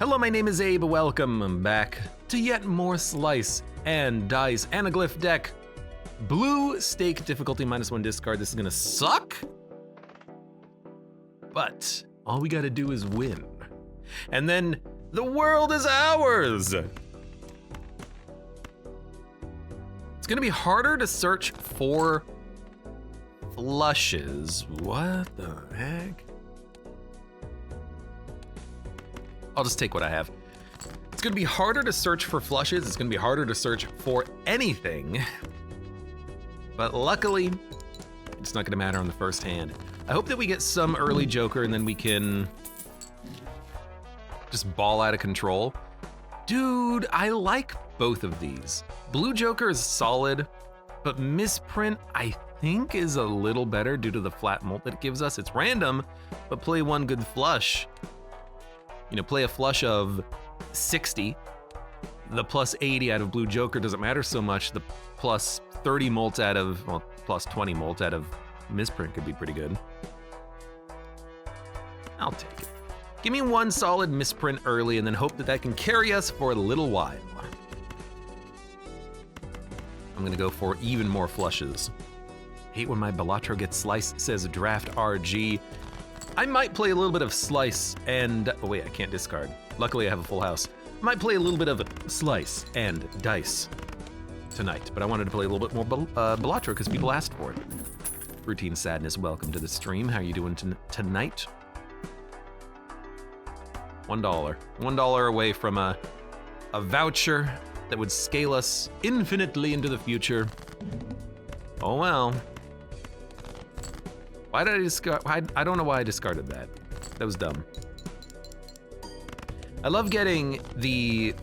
Hello, my name is Abe. Welcome back to yet more Slice and Dice Anaglyph deck. Blue stake difficulty -1 discard. This is gonna suck, but all we gotta do is win. And then the world is ours. It's gonna be harder to search for flushes. What the heck? I'll just take what I have. It's gonna be harder to search for flushes. It's gonna be harder to search for anything. But luckily, it's not gonna matter on the first hand. I hope that we get some early Joker and then we can just ball out of control. Dude, I like both of these. Blue Joker is solid, but Misprint, I think, is a little better due to the flat mult that it gives us. It's random, but play one good flush. You know, play a flush of 60. The plus 80 out of Blue Joker doesn't matter so much. The plus 30 mult out of, well, plus 20 mult out of Misprint could be pretty good. I'll take it. Give me one solid Misprint early and then hope that that can carry us for a little while. I'm gonna go for even more flushes. Hate when my Balatro gets sliced, says Draft RG. I might play a little bit of Slice and, oh wait, I can't discard. Luckily I have a full house. Might play a little bit of Slice and Dice tonight, but I wanted to play a little bit more Balatro because people asked for it. Routine Sadness, welcome to the stream. How are you doing tonight? $1. $1 away from a voucher that would scale us infinitely into the future. Oh well. Why did I discard? I don't know why I discarded that. That was dumb. I love getting the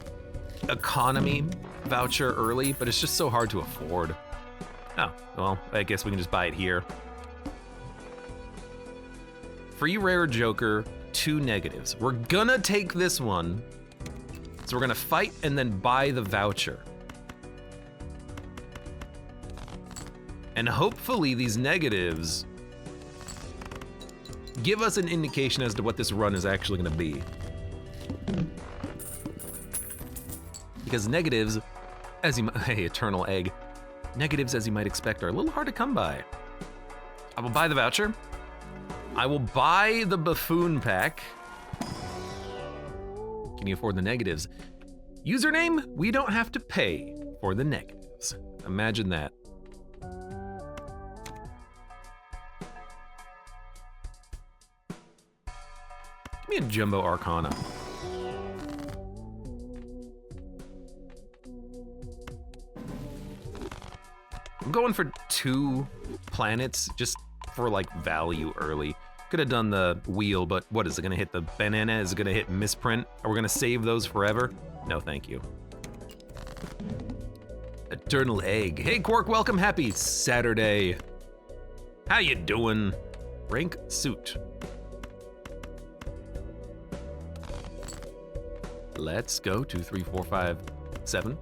economy voucher early, but it's just so hard to afford. Oh, well, I guess we can just buy it here. Free rare Joker, 2 negatives. We're gonna take this one. So we're gonna fight and then buy the voucher. And hopefully these negatives give us an indication as to what this run is actually gonna be. Because negatives, as you hey, Eternal Egg. Negatives, as you might expect, are a little hard to come by. I will buy the voucher. I will buy the Buffoon pack. Can you afford the negatives? Username, we don't have to pay for the negatives. Imagine that. Give me a Jumbo Arcana. I'm going for 2 planets just for like value early. Could have done the wheel, but what is it gonna hit the banana? Is it gonna hit Misprint? Are we gonna save those forever? No, thank you. Eternal Egg. Hey Quark, welcome, happy Saturday. How you doing? Rank suit. Let's go, 2, 3, 4, 5, 7.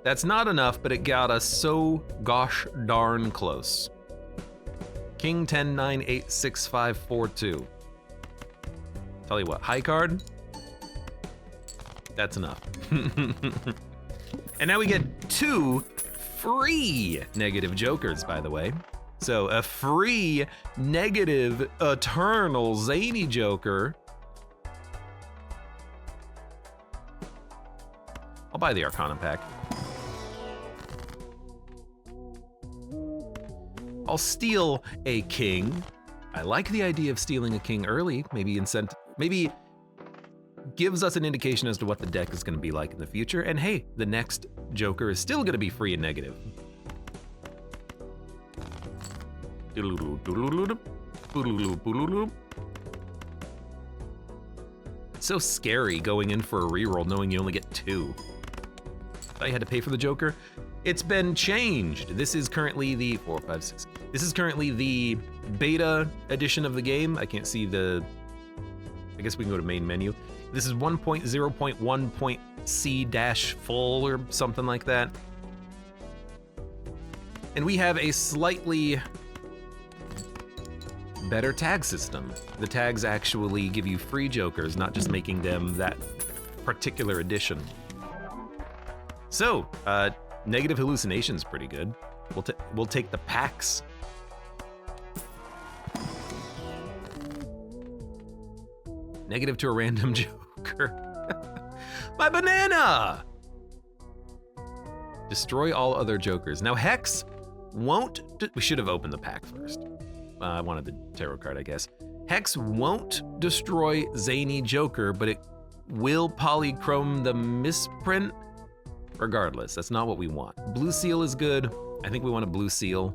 That's not enough, but it got us so gosh darn close. King 10, 9, 8, 6, 5, 4, 2. Tell you what, Highcard, that's enough. And now we get 2 free negative Jokers, by the way. So a free negative Eternal Zany Joker. I'll buy the Arcana pack. I'll steal a king. I like the idea of stealing a king early. Maybe gives us an indication as to what the deck is gonna be like in the future. And hey, the next Joker is still gonna be free and negative. It's so scary going in for a reroll knowing you only get 2. I had to pay for the Joker. It's been changed. This is currently the 4, 5, 6. This is currently the beta edition of the game. I can't see the, I guess we can go to main menu. This is 1.0.1.c-full or something like that. And we have a slightly better tag system. The tags actually give you free jokers, not just making them that particular edition. So, negative hallucination's pretty good. We'll take the packs. Negative to a random joker. My banana! Destroy all other jokers. Now Hex won't, we should have opened the pack first. I wanted the tarot card, I guess. Hex won't destroy Zany Joker, but it will polychrome the misprint. Regardless, that's not what we want. Blue Seal is good. I think we want a Blue Seal.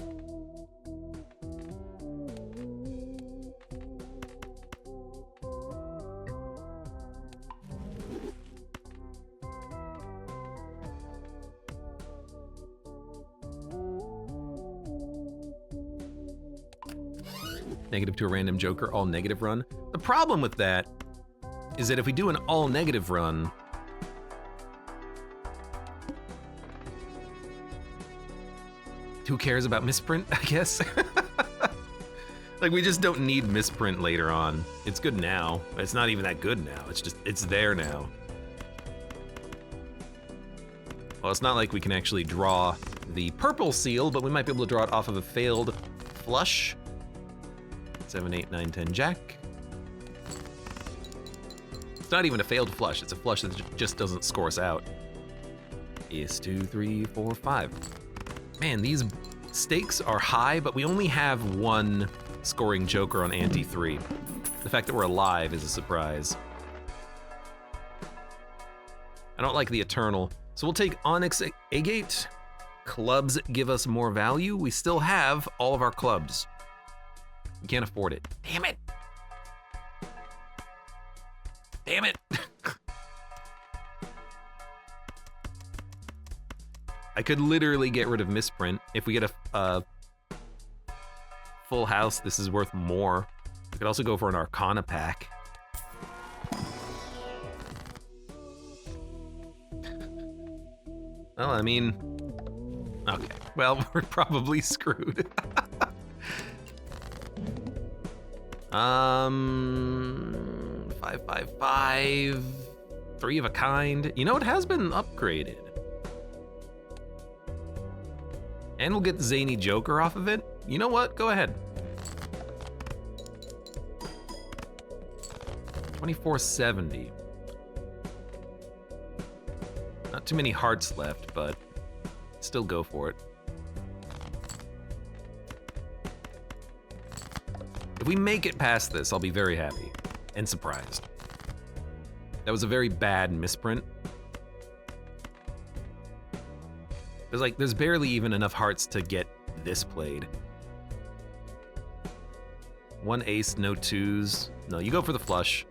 Negative to a random joker, all negative run. The problem with that is that if we do an all negative run, who cares about misprint, I guess? Like, we just don't need misprint later on. It's good now. It's not even that good now. It's there now. Well, it's not like we can actually draw the purple seal, but we might be able to draw it off of a failed flush. 7, 8, 9, 10, jack. It's not even a failed flush. It's a flush that just doesn't score us out. Ace, 2, 3, 4, 5. Man, these stakes are high, but we only have one scoring joker on ante 3. The fact that we're alive is a surprise. I don't like the Eternal, so we'll take Onyx Agate. Clubs give us more value. We still have all of our clubs. We can't afford it. Damn it! Damn it! I could literally get rid of misprint. If we get a full house, this is worth more. We could also go for an Arcana pack. Well, I mean, okay. Well, we're probably screwed. 555, 3 of a kind. You know, it has been upgraded. And we'll get the Zany Joker off of it. You know what? Go ahead. 2470. Not too many hearts left, but still go for it. If we make it past this, I'll be very happy and surprised. That was a very bad misprint. There's barely even enough hearts to get this played. 1 ace, no 2s. No, you go for the flush.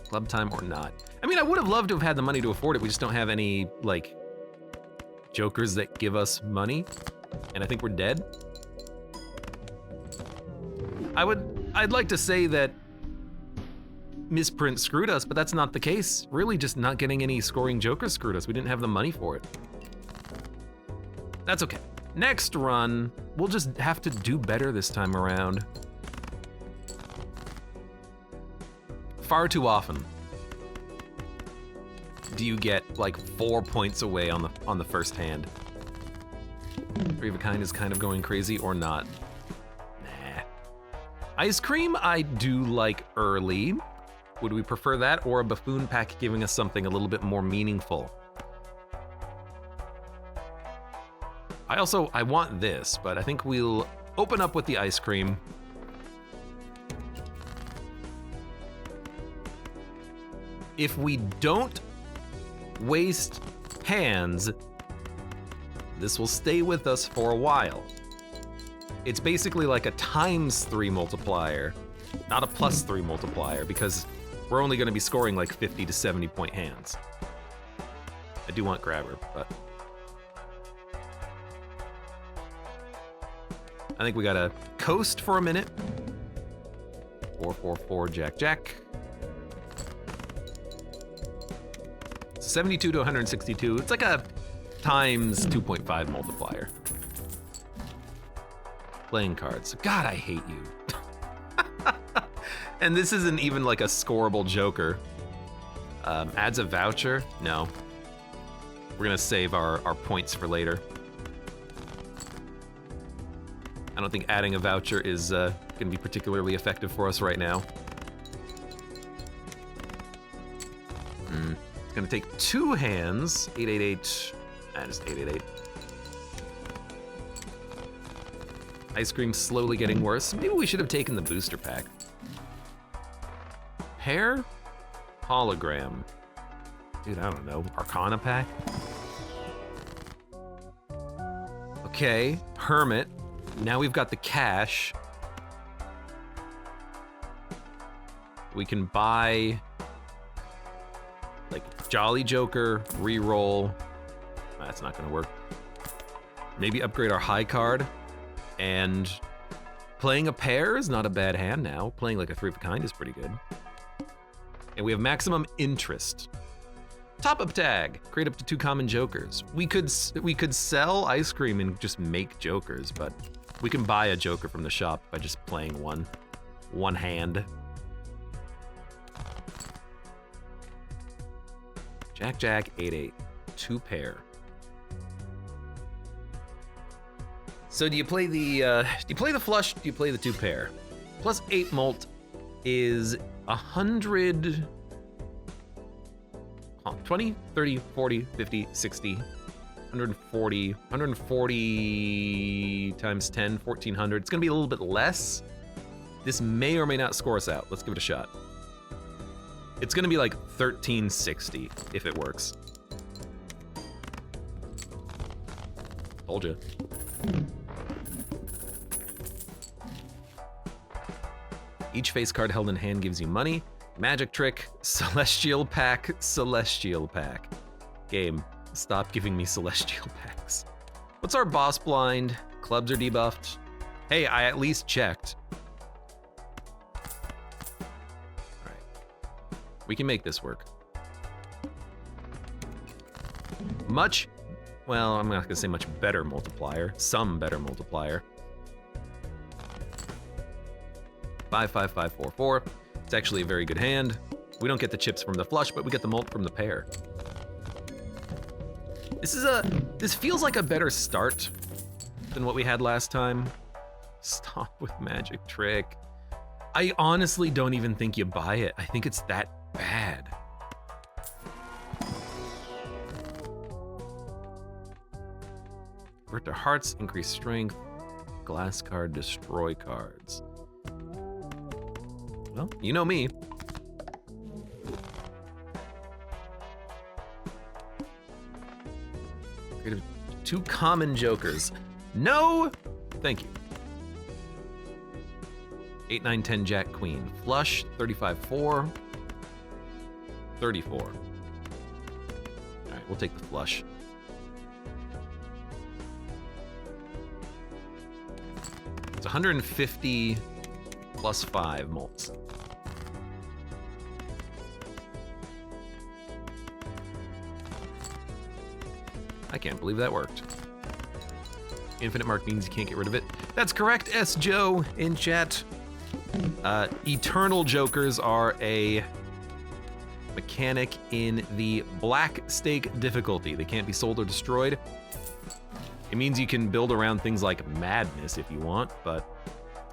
Club time or not. I mean, I would have loved to have had the money to afford it. We just don't have any, like, jokers that give us money. And I think we're dead. I'd like to say that misprint screwed us, but that's not the case. Really, just not getting any scoring jokers screwed us. We didn't have the money for it. That's okay. Next run, we'll just have to do better this time around. Far too often do you get like 4 points away on the first hand. 3 of a kind is kind of going crazy or not. Nah. Ice cream I do like early. Would we prefer that or a buffoon pack giving us something a little bit more meaningful? I want this, but I think we'll open up with the ice cream. If we don't waste hands, this will stay with us for a while. It's basically like a ×3 multiplier, not a +3 multiplier, because we're only gonna be scoring like 50 to 70 point hands. I do want grabber, but I think we gotta coast for a minute. 4, 4, 4, jack, jack. 72 to 162. It's like a ×2.5 multiplier. Playing cards. God, I hate you. And this isn't even like a scoreable joker. Adds a voucher? No. We're gonna save our points for later. I don't think adding a voucher is gonna be particularly effective for us right now. It's gonna take 2 hands. 888. Just 888. Ice cream slowly getting worse. Maybe we should have taken the booster pack. Pair? Hologram. Dude, I don't know. Arcana pack? Okay, Hermit. Now we've got the cash. We can buy like Jolly Joker, reroll. That's not gonna work. Maybe upgrade our Highcard. And playing a pair is not a bad hand now. Playing like a 3 of a kind is pretty good. And we have maximum interest. Top-up tag. Create up to 2 common jokers. We could sell ice cream and just make jokers, but we can buy a joker from the shop by just playing one hand. Jack, Jack, 8-8. 2 pair. So do you play the flush? Do you play the 2 pair? Plus 8 mult is 100. 20, 30, 40, 50, 60, 140, 140 times 10, 1400. It's gonna be a little bit less. This may or may not score us out. Let's give it a shot. It's gonna be like 1360 if it works. Told you. Each face card held in hand gives you money. Magic trick, celestial pack, celestial pack. Game, stop giving me celestial packs. What's our boss blind? Clubs are debuffed. Hey, I at least checked. All right, we can make this work. Well, I'm not gonna say much better multiplier, some better multiplier. 5, 5, 5, 4, 4. It's actually a very good hand. We don't get the chips from the flush, but we get the mult from the pair. This feels like a better start than what we had last time. Stop with magic trick. I honestly don't even think you buy it. I think it's that bad. Convert to hearts, increase strength. Glass card, destroy cards. Well, you know me. Create 2 common jokers. No, thank you. 8, 9, 10, Jack, Queen. Flush, 35, 4. 34. All right, we'll take the flush. It's 150 plus 5 mults. I can't believe that worked. Infinite mark means you can't get rid of it. That's correct, S. Joe in chat. Eternal jokers are a mechanic in the black stake difficulty. They can't be sold or destroyed. It means you can build around things like madness if you want, but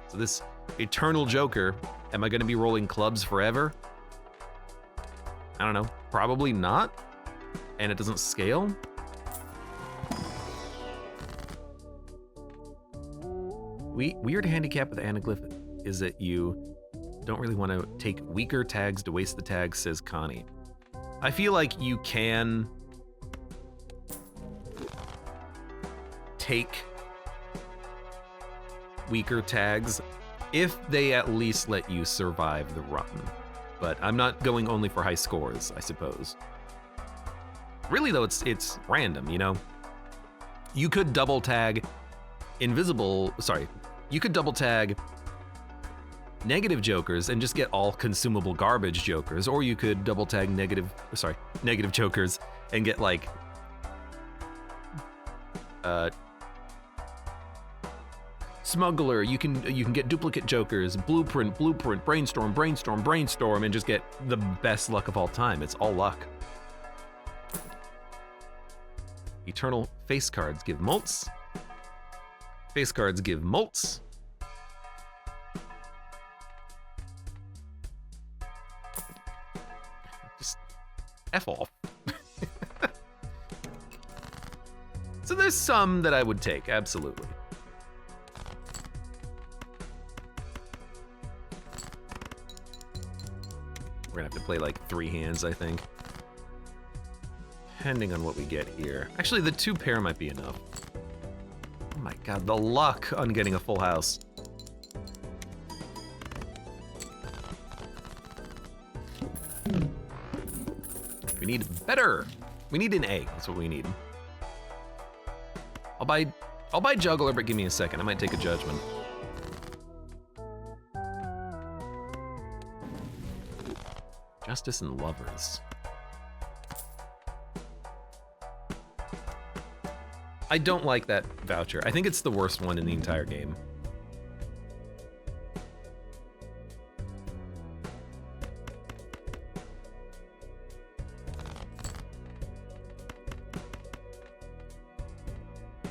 so this eternal joker, am I gonna be rolling clubs forever? I don't know, probably not. And it doesn't scale. Weird handicap with Anaglyph is that you don't really want to take weaker tags to waste the tags, says Connie. I feel like you can take weaker tags if they at least let you survive the run. But I'm not going only for high scores, I suppose. Really though, it's random, you know? You could double tag you could double tag negative jokers and just get all consumable garbage jokers, or you could double tag negative jokers and get like Smuggler, you can get duplicate jokers, blueprint, brainstorm, and just get the best luck of all time. It's all luck. Eternal face cards give mults. Face cards give mults. Just F off. So there's some that I would take, absolutely. We're gonna have to play like 3 hands, I think. Depending on what we get here. Actually, the 2 pair might be enough. Oh my god, the luck on getting a full house. We need better. We need an A, that's what we need. I'll buy Juggler, but give me a second. I might take a judgment. Justice and Lovers. I don't like that voucher. I think it's the worst one in the entire game.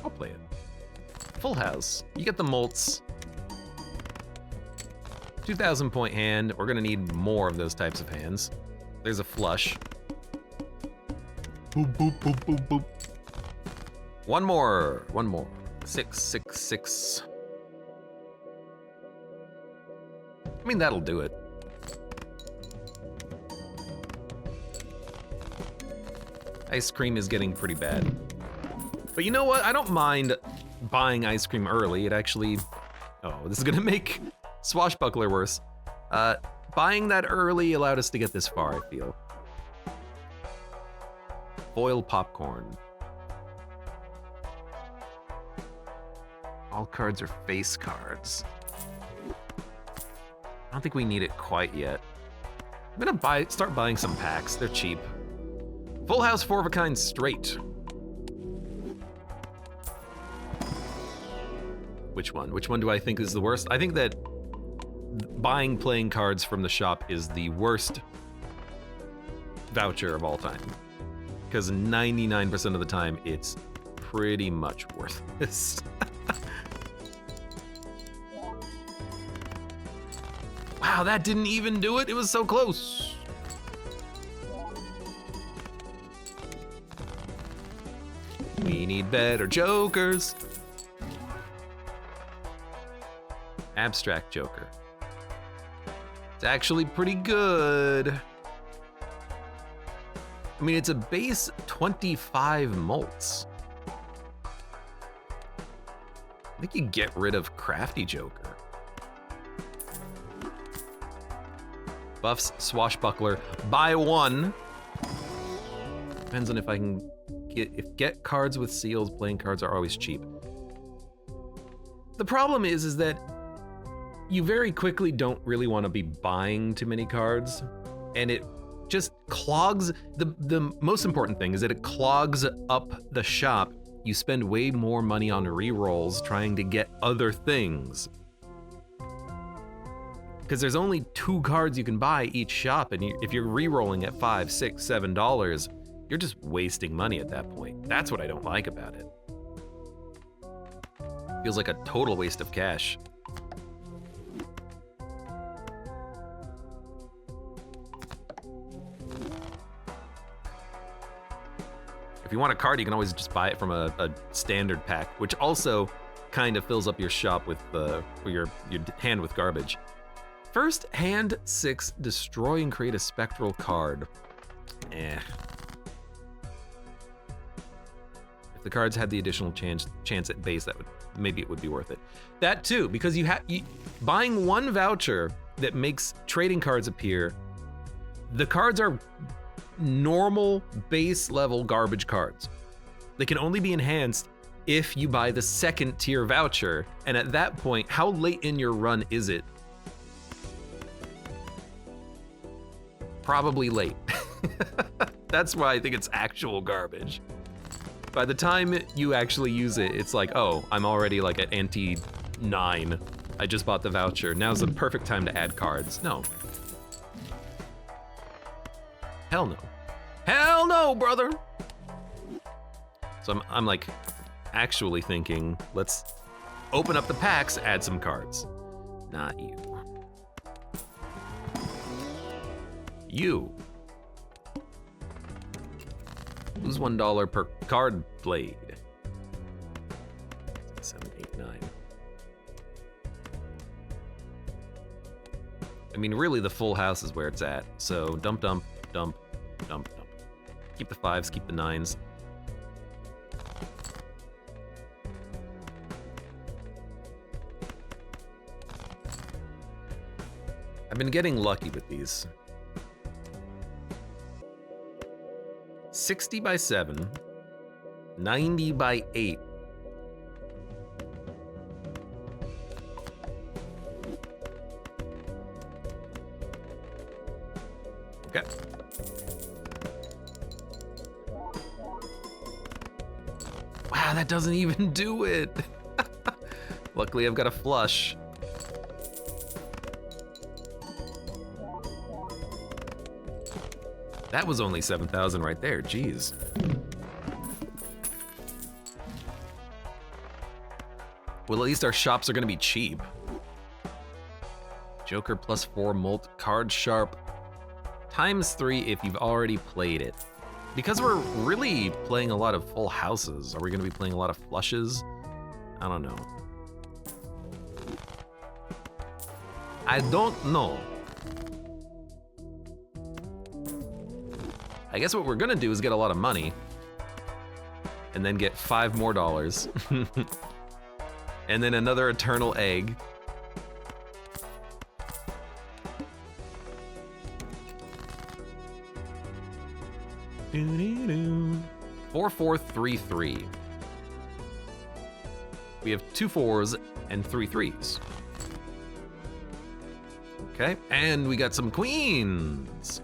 I'll play it. Full house. You get the mults. 2,000 point hand. We're gonna need more of those types of hands. There's a flush. Boop, boop, boop, boop, boop. One more. 6, 6, 6. I mean, that'll do it. Ice cream is getting pretty bad. But you know what? I don't mind buying ice cream early. It actually... Oh, this is gonna make Swashbuckler worse. Buying that early allowed us to get this far, I feel. Foil popcorn. All cards are face cards. I don't think we need it quite yet. I'm gonna start buying some packs. They're cheap. Full house 4 of a kind straight. Which one? Which one do I think is the worst? I think that buying playing cards from the shop is the worst voucher of all time. Because 99% of the time, it's pretty much worthless. Wow, that didn't even do it. It was so close. We need better jokers. Abstract Joker. It's actually pretty good. I mean, it's a base 25 mults. I think you get rid of Crafty Joker. Buffs Swashbuckler by 1. Depends on if I can get cards with seals. Playing cards are always cheap. The problem is that you very quickly don't really want to be buying too many cards, and it just clogs. The most important thing is that it clogs up the shop. You spend way more money on rerolls trying to get other things. Because there's only 2 cards you can buy each shop, and if you're rerolling at $5, $6, $7, you're just wasting money at that point. That's what I don't like about it. Feels like a total waste of cash. If you want a card, you can always just buy it from a standard pack, which also kind of fills up your shop with your hand with garbage. First, hand 6, destroy and create a spectral card. If the cards had the additional chance at base, maybe it would be worth it. That too, because buying 1 voucher that makes trading cards appear. The cards are normal base level garbage cards. They can only be enhanced if you buy the 2nd tier voucher, and at that point, how late in your run is it? Probably late. That's why I think it's actual garbage. By the time you actually use it, it's like, oh, I'm already like at 9. I just bought the voucher. Now's the perfect time to add cards. No. Hell no. Hell no, brother! So I'm like actually thinking, let's open up the packs, add some cards. Not you. You. Lose $1 per card played. 7, 8, 9. I mean, really, the full house is where it's at. So dump, dump, dump, dump, dump. Keep the 5s, keep the 9s. I've been getting lucky with these. 60 by 7, 90 by 8. Okay. Wow, that doesn't even do it. Luckily, I've got a flush. That was only 7,000 right there, jeez. Well, at least our shops are gonna be cheap. Joker plus 4 molt, card sharp, ×3 if you've already played it. Because we're really playing a lot of full houses, are we gonna be playing a lot of flushes? I don't know. I don't know. I guess what we're gonna do is get a lot of money and then get $5 more. And then another eternal egg. Doo-doo-doo. 4, 4, 3, 3. We have 2 4s and 3 3s. Okay, and we got some queens.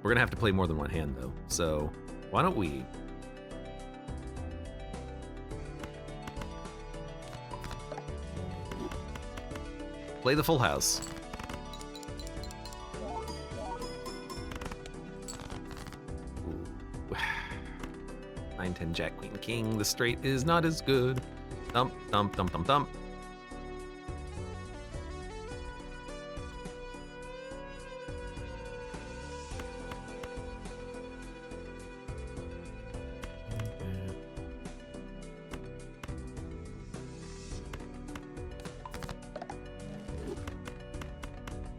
We're gonna have to play more than one hand though, so why don't we? Play the full house. Ooh. 9, 10, Jack, Queen, King. The straight is not as good. Thump, thump, thump, thump, thump.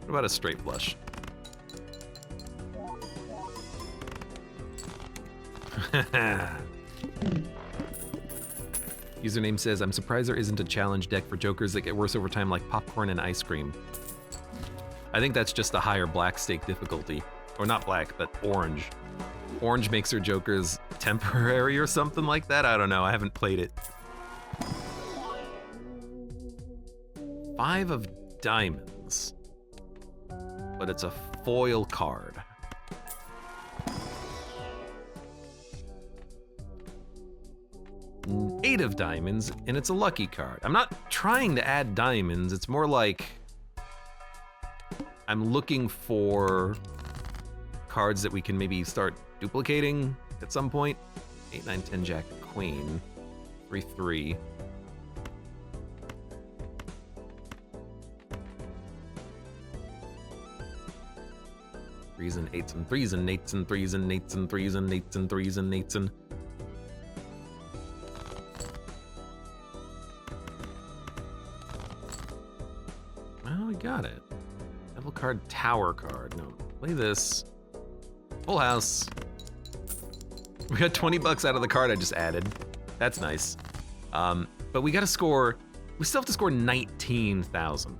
What about a straight flush? Username says, I'm surprised there isn't a challenge deck for jokers that get worse over time like popcorn and ice cream. I think that's just a higher black stake difficulty. Or not black, but orange. Orange makes her jokers temporary or something like that? I don't know, I haven't played it. 5 of diamonds. But it's a foil card. Eight of diamonds, and it's a lucky card. I'm not trying to add diamonds, it's more like I'm looking for cards that we can maybe start duplicating at some point. 8, 9, 10, Jack, Queen. 3, 3. Threes and 8s and 3s and 8s and 3s and 8s and 3s and 8s and 3s and 8s and... Well, we got it. Devil card, tower card. No, play this. Full house. We got 20 bucks out of the card I just added. That's nice. But we gotta score, we still have to score 19,000.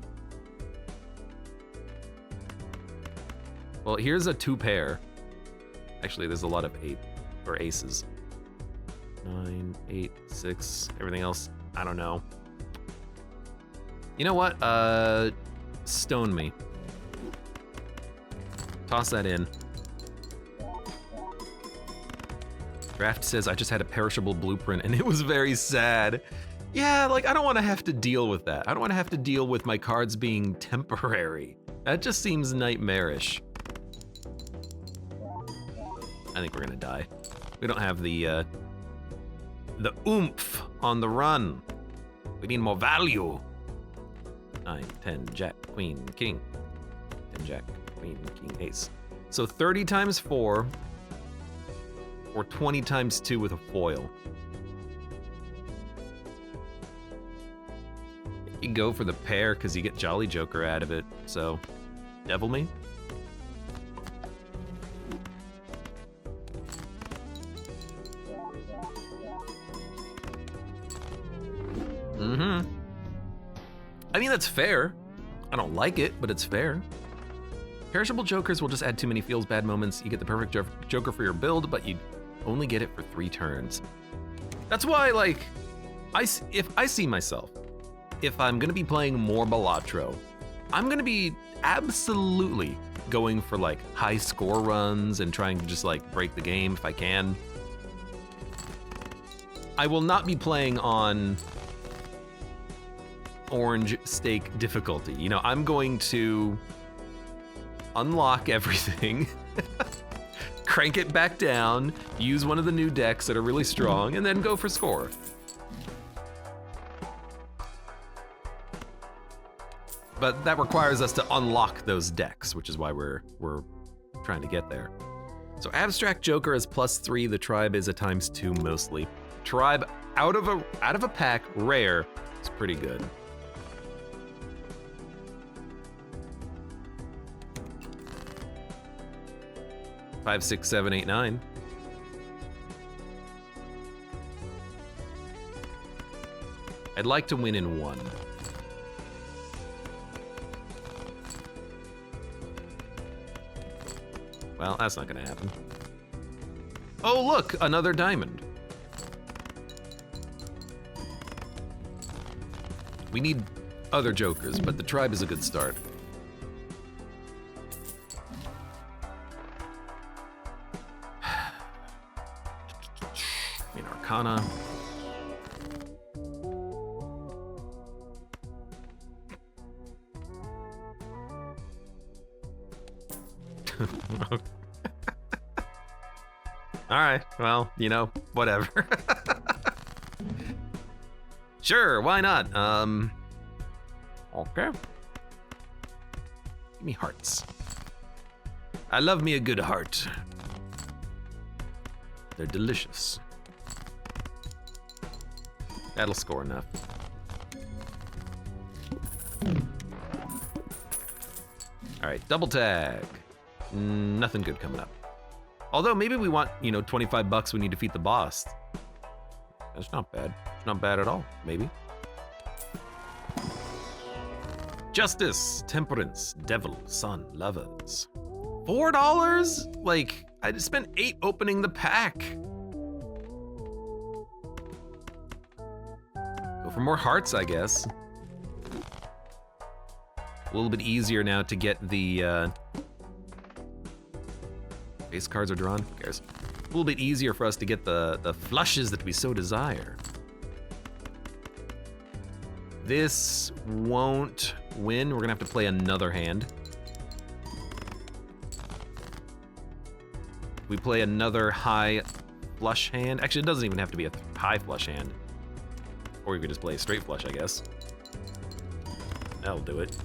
Well, here's a 2 pair. Actually, there's a lot of 8 or aces. 9, 8, 6, everything else, I don't know. You know what? Stone me. Toss that in. Draft says I just had a perishable blueprint and it was very sad. Yeah, like I don't want to have to deal with that. I don't want to have to deal with my cards being temporary. That just seems nightmarish. I think we're gonna die. We don't have the oomph on the run. We need more value. 9, 10, jack, queen, king. 10, jack, queen, king, ace. So 30 times 4, or 20 times 2 with a foil. You can go for the pair because you get Jolly Joker out of it, so devil me. I mean, that's fair. I don't like it, but it's fair. Perishable Jokers will just add too many feels bad moments. You get the perfect Joker for your build, but you only get it for 3 turns. That's why, like, if I see myself, if I'm gonna be playing more Balatro, I'm gonna be absolutely going for like high score runs and trying to just like break the game if I can. I will not be playing on orange stake difficulty. You know, I'm going to unlock everything, crank it back down, use one of the new decks that are really strong, and then go for score. But that requires us to unlock those decks, which is why we're trying to get there. So Abstract Joker is +3, the tribe is a ×2 mostly. Tribe out of a pack, rare, it's pretty good. Five, 6, 7, 8, 9. I'd like to win in 1. Well, that's not gonna happen. Oh, look, another diamond. We need other jokers, but the tribe is a good start. Main Arcana. All right, well, you know, whatever. Sure, why not? Okay. Give me hearts. I love me a good heart. They're delicious. That'll score enough. All right, double tag. Nothing good coming up. Although maybe we want, you know, 25 bucks when you defeat the boss. That's not bad. It's not bad at all, maybe. Justice, Temperance, Devil, Sun, Lovers. $4? Like, I just spent 8 opening the pack. Go for more hearts, I guess. A little bit easier now to get the, base cards are drawn, who cares? A little bit easier for us to get the flushes that we so desire. This won't win. We're gonna have to play another hand. We play another high flush hand. Actually, it doesn't even have to be a high flush hand. Or we could just play a straight flush, I guess. That'll do it.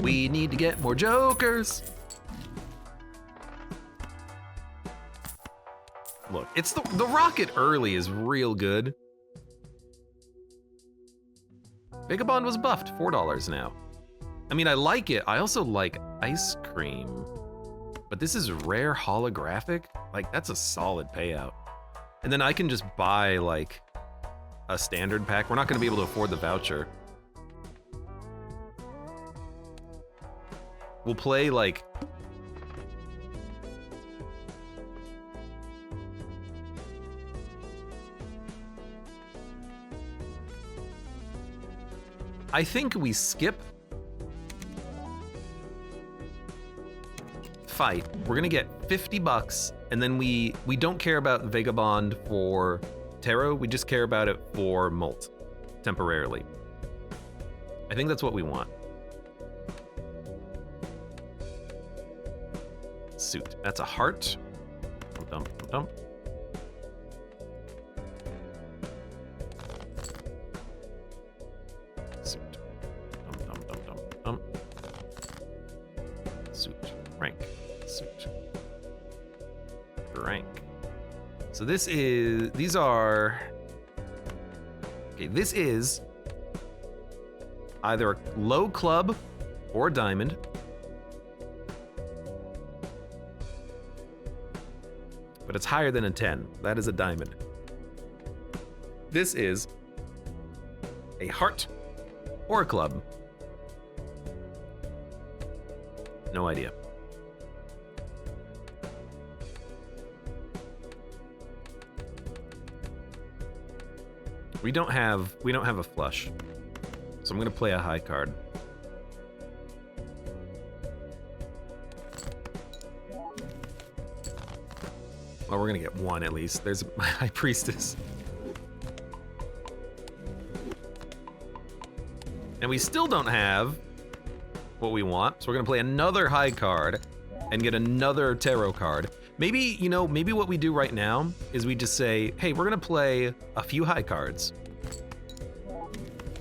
We need to get more jokers. Look, it's the rocket early is real good. Vagabond was buffed, $4 now. I mean, I like it. I also like ice cream. But this is rare holographic. Like, that's a solid payout. And then I can just buy, like, a standard pack. We're not gonna be able to afford the voucher. We'll play, like... I think we skip fight. We're gonna get 50 bucks, and then we don't care about Vagabond for tarot. We just care about it for molt, temporarily. I think that's what we want. Suit. That's a heart. Dump, dump, dump. Suit. Dump, dump, dump, dump, dump. Suit. Rank. Suit. Rank. So this is, these are, okay, this is either a low club or a diamond. But it's higher than a 10. That is a diamond. This is a heart or a club. No idea. We don't have a flush. So I'm gonna play a high card. Well, we're gonna get one at least. There's my High Priestess. And we still don't have what we want, so we're gonna play another high card and get another tarot card. Maybe, you know, maybe what we do right now is we just say, hey, we're gonna play a few high cards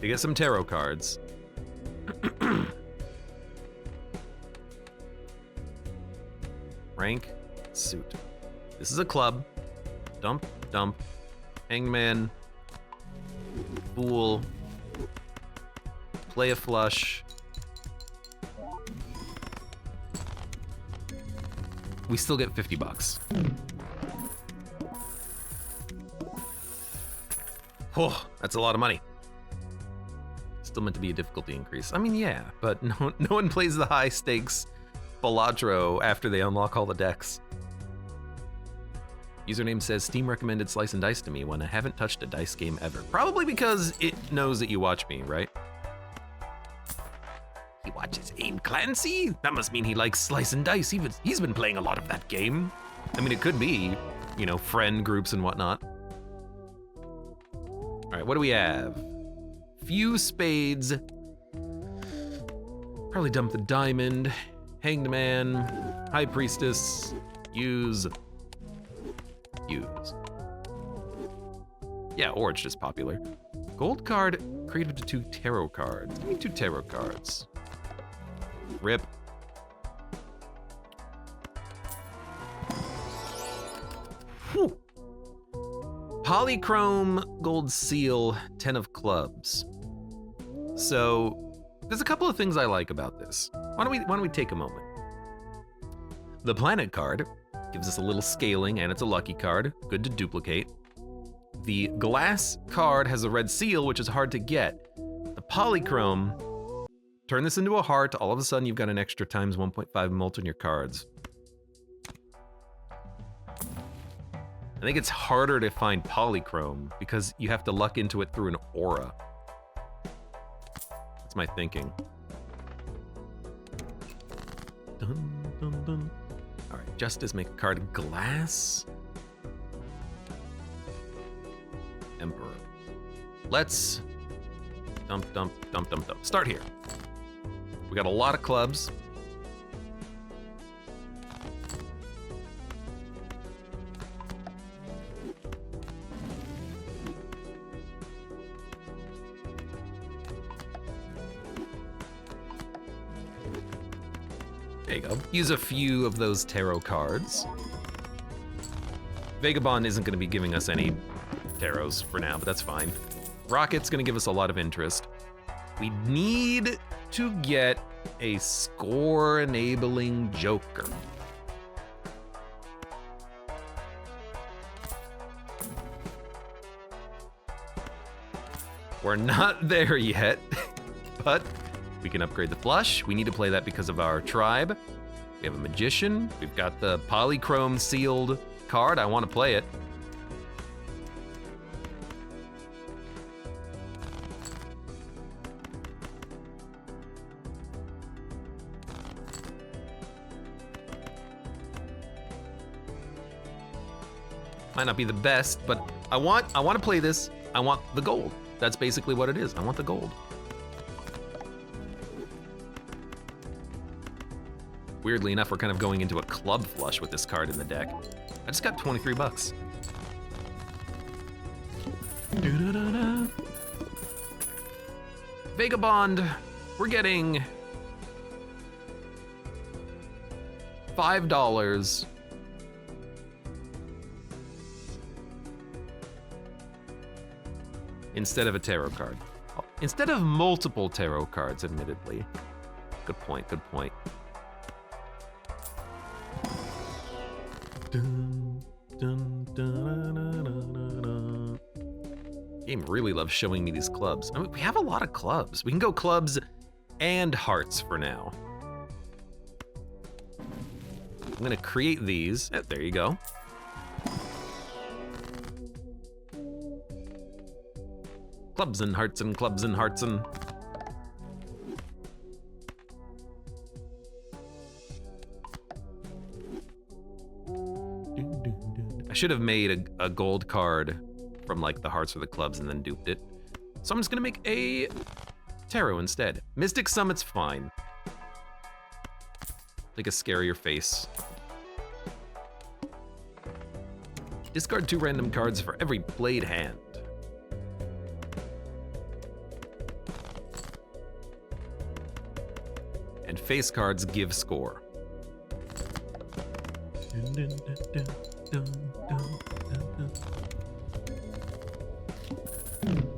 to get some tarot cards. Rank, suit. This is a club. Dump, dump. Hangman. Fool. Play a flush. We still get $50. Oh, that's a lot of money. Still meant to be a difficulty increase. I mean, yeah, but no one plays the high stakes Balatro after they unlock all the decks. Username says Steam recommended Slice and Dice to me when I haven't touched a dice game ever. Probably because it knows that you watch me, right? He watches Abe Clancy? That must mean he likes Slice and Dice. He's been playing a lot of that game. I mean, it could be, you know, friend groups and whatnot. All right, what do we have? Few spades. Probably dump the diamond. Hanged Man. High Priestess. Use. Yeah, or it's just popular. Gold card created to 2 tarot cards. Give me 2 tarot cards. Rip. Whew. Polychrome gold seal, 10 of clubs. So there's a couple of things I like about this. Why don't we take a moment? The planet card gives us a little scaling, and it's a lucky card. Good to duplicate. The glass card has a red seal, which is hard to get. The polychrome, turn this into a heart. All of a sudden, you've got an extra times 1.5 mult on your cards. I think it's harder to find polychrome because you have to luck into it through an aura. That's my thinking. Dun, dun, dun. All right, Justice, make a card glass. Emperor. Let's dump, dump, dump, dump, dump. Start here. We got a lot of clubs. There you go. Use a few of those tarot cards. Vagabond isn't going to be giving us any tarots for now, but that's fine. Rocket's going to give us a lot of interest. We need to get a score-enabling joker. We're not there yet, but we can upgrade the flush. We need to play that because of our tribe. We have a magician. We've got the polychrome sealed card. I want to play it. Might not be the best, but I want to play this. I want the gold. That's basically what it is. I want the gold. Weirdly enough, we're kind of going into a club flush with this card in the deck. I just got 23 bucks. Vagabond, we're getting $5. Instead of a tarot card. Instead of multiple tarot cards, admittedly. Good point, good point. Dun, dun, dun, dun, dun, dun. Game really loves showing me these clubs. I mean, we have a lot of clubs. We can go clubs and hearts for now. I'm gonna create these. There you go. Clubs and hearts and clubs and hearts and... I should have made a gold card from like the hearts or the clubs and then duped it. So I'm just gonna make a tarot instead. Mystic Summit's fine. Like a scarier face. Discard 2 random cards for every played hand. And face cards give score.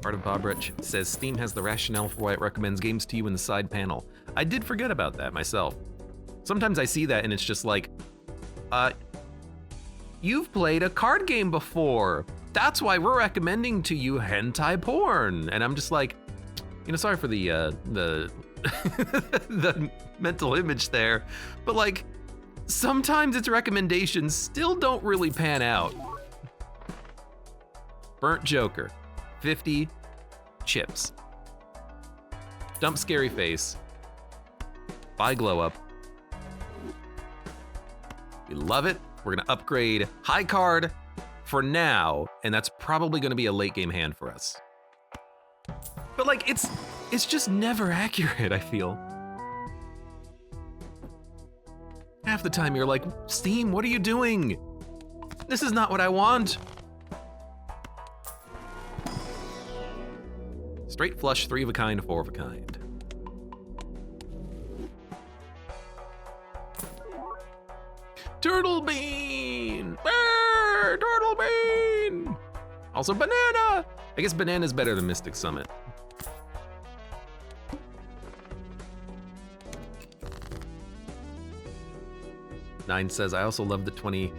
Art of Bobrich says Steam has the rationale for why it recommends games to you in the side panel. I did forget about that myself. Sometimes I see that and it's just like, you've played a card game before. That's why we're recommending to you hentai porn. And I'm just like, you know, sorry for the the mental image there, but like, sometimes its recommendations still don't really pan out. Burnt Joker, 50 chips. Dump Scary Face. Buy Glow Up. We love it. We're gonna upgrade Highcard for now, and that's probably gonna be a late game hand for us. But like, it's just never accurate, I feel. Half the time you're like, Steam, what are you doing? This is not what I want. Straight flush, 3 of a kind, 4 of a kind. Turtle Bean! Turtle Bean! Also Banana! I guess Banana's better than Mystic Summit. Nine says, I also love the 20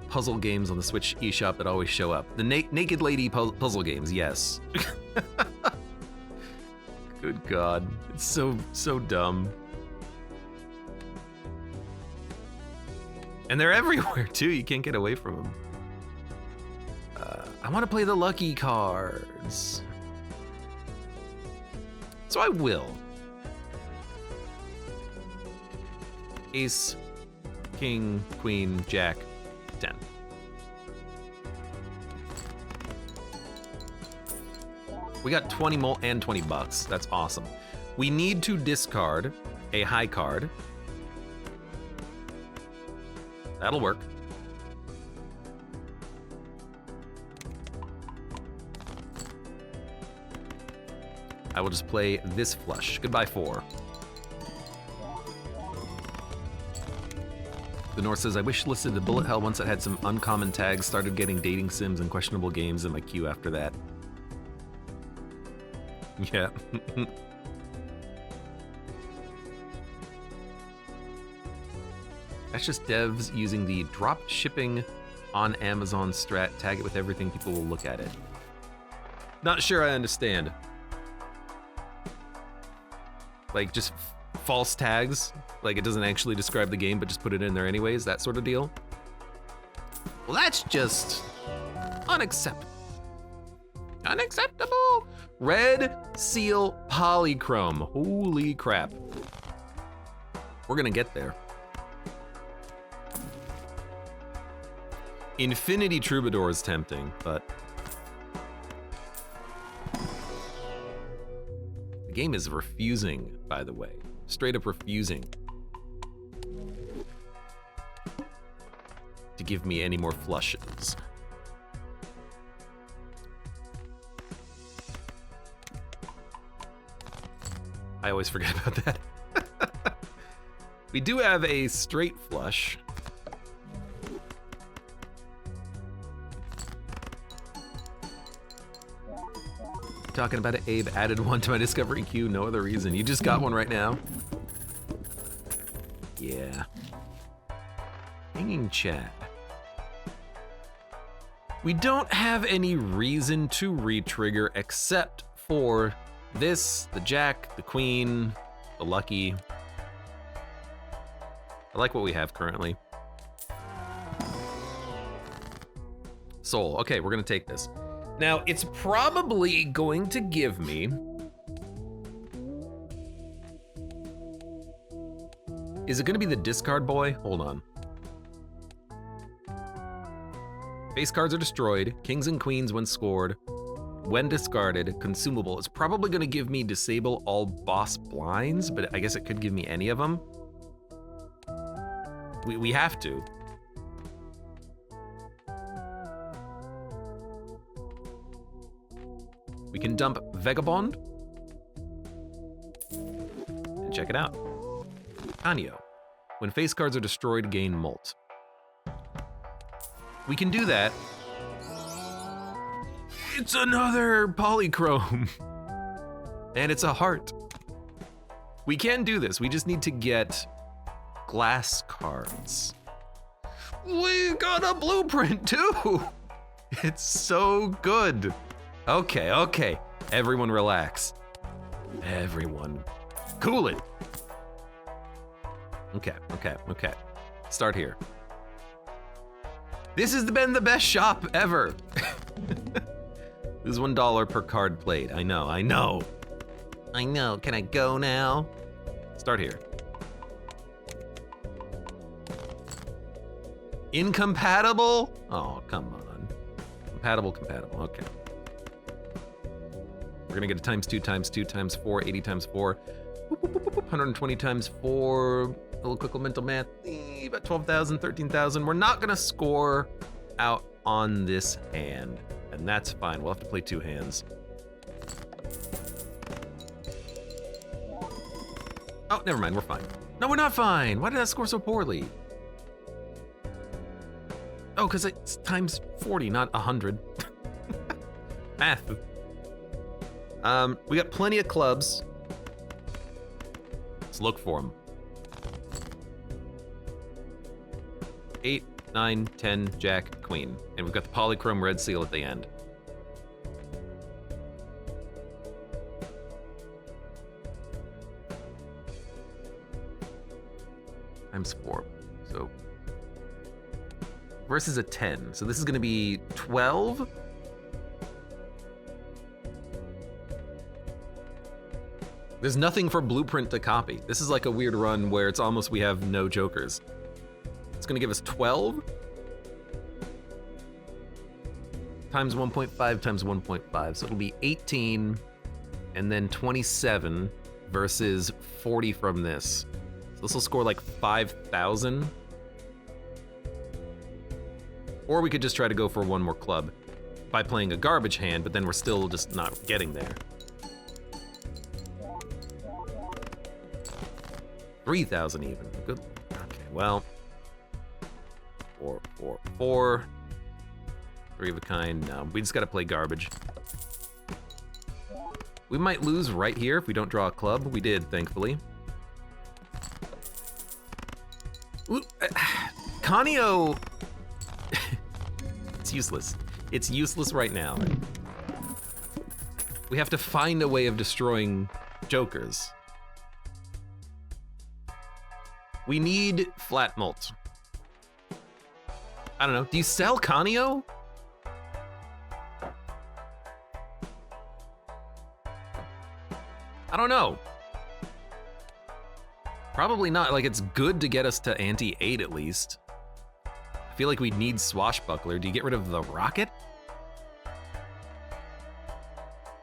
puzzle games on the Switch eShop that always show up. The Naked Lady puzzle games, yes. Good God, it's so dumb. And they're everywhere too, you can't get away from them. I wanna play the lucky cards. So I will. Ace, King, Queen, Jack, 10. We got 20 and 20 bucks. That's awesome. We need to discard a high card. That'll work. I will just play this flush. Goodbye, 4. The North says, I wish listed the Bullet Hell once it had some uncommon tags, started getting dating sims and questionable games in my queue after that. Yeah. That's just devs using the drop shipping on Amazon strat, tag it with everything, people will look at it. Not sure I understand. Like just false tags, like it doesn't actually describe the game, but just put it in there anyways, that sort of deal. Well, that's just unacceptable. Unacceptable! Red Seal Polychrome. Holy crap. We're gonna get there. Infinity Troubadour is tempting, but the game is refusing, by the way. Straight up refusing to give me any more flushes. I always forget about that. We do have a straight flush. Talking about it, Abe added one to my discovery queue, no other reason. You just got one right now? Yeah. Hanging Chad. We don't have any reason to re-trigger except for this, the Jack, the Queen, the Lucky. I like what we have currently. Soul, okay, we're gonna take this. Now, it's probably going to give me... Is it gonna be the discard boy? Hold on. Face cards are destroyed, kings and queens when scored. When discarded, consumable. It's probably gonna give me disable all boss blinds, but I guess it could give me any of them. We have to. We can dump Vagabond. And check it out. Anio. When face cards are destroyed, gain Molt. We can do that. It's another polychrome. And it's a heart. We can do this. We just need to get glass cards. We got a blueprint too. It's so good. Okay, okay. Everyone relax. Everyone. Cool it. Okay, okay, okay. Start here. This has been the best shop ever. This is $1 per card played. I know, I know. I know. Can I go now? Start here. Incompatible? Oh, come on. Compatible, compatible. Okay. We're gonna get a times 2 times 2 times 4, 80 times 4. 120 times 4. A little quick mental math. About 12,000, 13,000. We're not gonna score out on this hand, and that's fine. We'll have to play 2 hands. Oh, never mind. We're fine. No, we're not fine. Why did that score so poorly? Oh, because it's times 40, not 100. Math. We got plenty of clubs. Let's look for them. 8, 9, 10, Jack, Queen. And we've got the polychrome red seal at the end. Times 4. So versus a 10. So this is gonna be 12. There's nothing for blueprint to copy. This is like a weird run where it's almost we have no jokers. It's gonna give us 12 times 1.5 times 1.5. So it'll be 18 and then 27 versus 40 from this. So this will score like 5,000. Or we could just try to go for one more club by playing a garbage hand, but then we're still just not getting there. 3,000 even. Good. Okay, well. 4, 4, 4. 3 of a kind. No, we just gotta play garbage. We might lose right here if we don't draw a club. We did, thankfully. Ooh, Kanio. It's useless. It's useless right now. We have to find a way of destroying jokers. We need flat mult. I don't know. Do you sell Kanio? I don't know. Probably not. Like, it's good to get us to ante 8 at least. feel like we need Swashbuckler. Do you get rid of the rocket?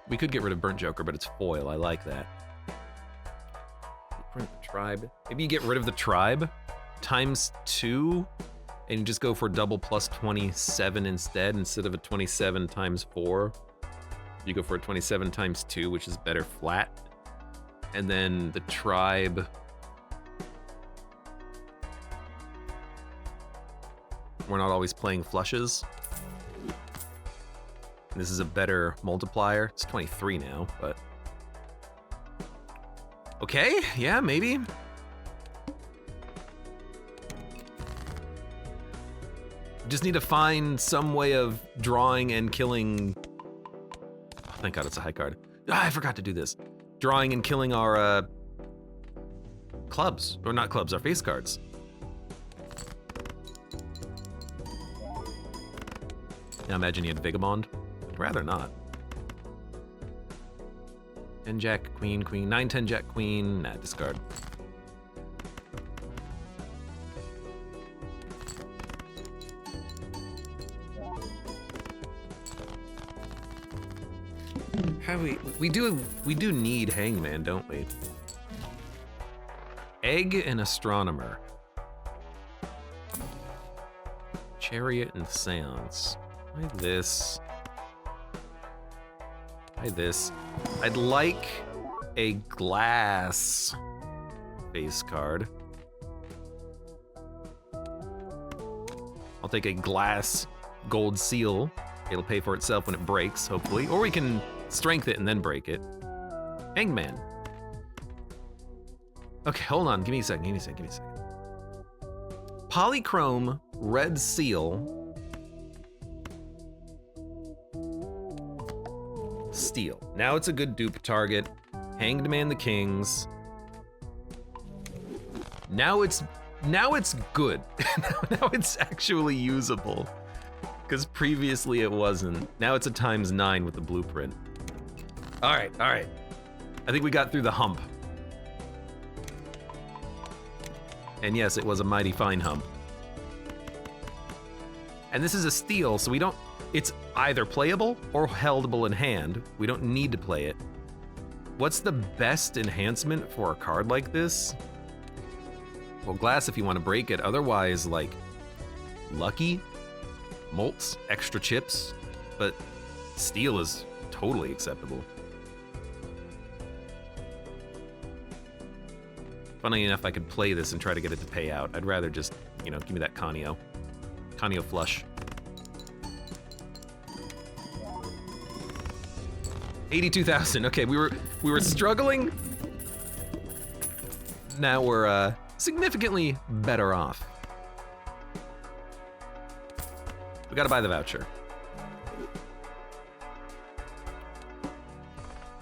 We could get rid of Burnt Joker, but it's foil. I like that. The tribe. Maybe you get rid of the tribe times 2 and you just go for double plus 27 instead of a 27 times 4. You go for a 27 times 2, which is better flat. And then the tribe. We're not always playing flushes. This is a better multiplier. It's 23 now, but. Okay, yeah, maybe. Just need to find some way of drawing and killing. Oh, thank God it's a high card. Ah, I forgot to do this. Drawing and killing our clubs, or not clubs, our face cards. Now imagine you had Vagabond. Rather not. 10 Jack, Queen, Queen, 9, 10 Jack, Queen. Nah, discard. How we do need Hangman, don't we? Egg and Astronomer. Chariot and Seance. Why this? Why this? I'd like a glass face card. I'll take a glass gold seal. It'll pay for itself when it breaks, hopefully. Or we can strength it and then break it. Hangman. Okay, hold on. Give me a second. Polychrome red seal. Steel. Now it's a good dupe target. Hanged Man the Kings. Now it's good. Now it's actually usable. Because previously it wasn't. Now it's a ×9 with the blueprint. All right. I think we got through the hump. And yes, it was a mighty fine hump. And this is a steal, so we don't, it's either playable or heldable in hand. We don't need to play it. What's the best enhancement for a card like this? Well, glass if you want to break it. Otherwise, like, lucky, molts, extra chips, but steel is totally acceptable. Funny enough, I could play this and try to get it to pay out. I'd rather just, give me that Canio. Canio flush. 82,000. Okay, we were struggling. Now we're significantly better off. We gotta buy the voucher.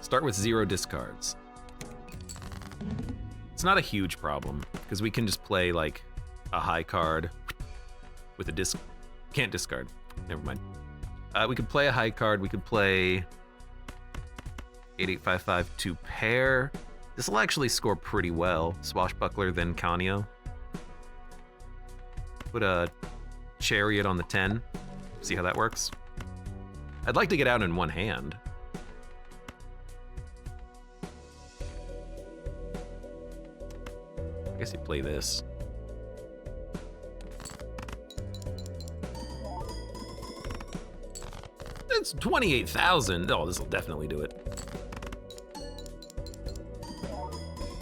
Start with 0 discards. It's not a huge problem, because we can just play like a high card with a disc. Can't discard. Never mind. We could play a high card. We could play 8855 to pair. This will actually score pretty well. Swashbuckler, then Canio. Put a Chariot on the 10. See how that works? I'd like to get out in one hand. I guess you play this. It's 28,000. Oh, this will definitely do it.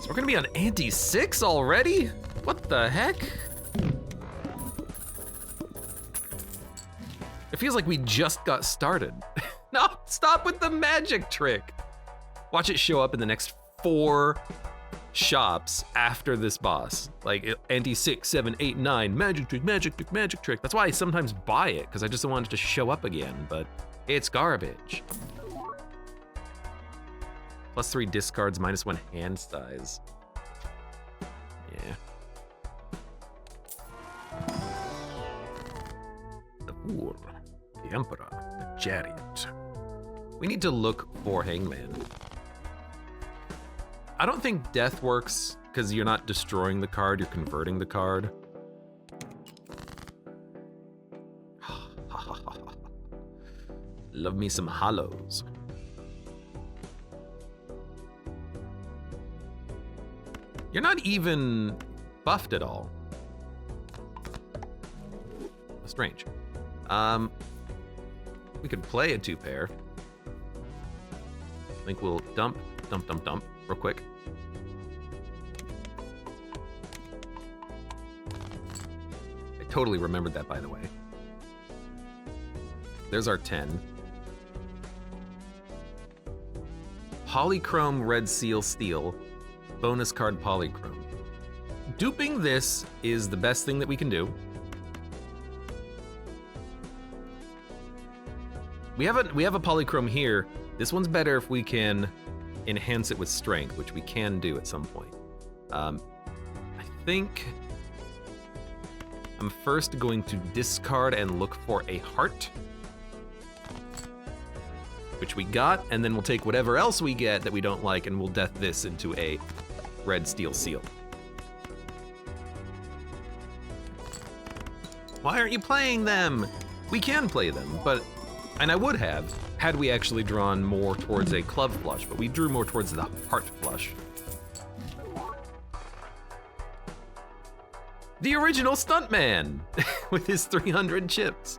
So we're gonna be on ante 6 already? What the heck? It feels like we just got started. No, stop with the magic trick. Watch it show up in the next 4 shops after this boss. Like ante 6, 7, 8, 9, magic trick, magic trick, magic trick. That's why I sometimes buy it, because I just don't want it to show up again, but it's garbage. +3 discards, -1 hand size. Yeah. The Fool, the Emperor, the Chariot. We need to look for Hangman. I don't think death works because you're not destroying the card, you're converting the card. Love me some hollows. You're not even buffed at all. Strange. We could play a 2-pair. I think we'll dump real quick. I totally remembered that, by the way. There's our 10. Polychrome Red Seal Steel. Bonus card Polychrome. Duping this is the best thing that we can do. We have a Polychrome here. This one's better if we can enhance it with Strength, which we can do at some point. I think I'm first going to discard and look for a heart, which we got, and then we'll take whatever else we get that we don't like and we'll death this into a Red Steel Seal. Why aren't you playing them? We can play them, and I would have, had we actually drawn more towards a club flush, but we drew more towards the heart flush. The original stuntman with his 300 chips.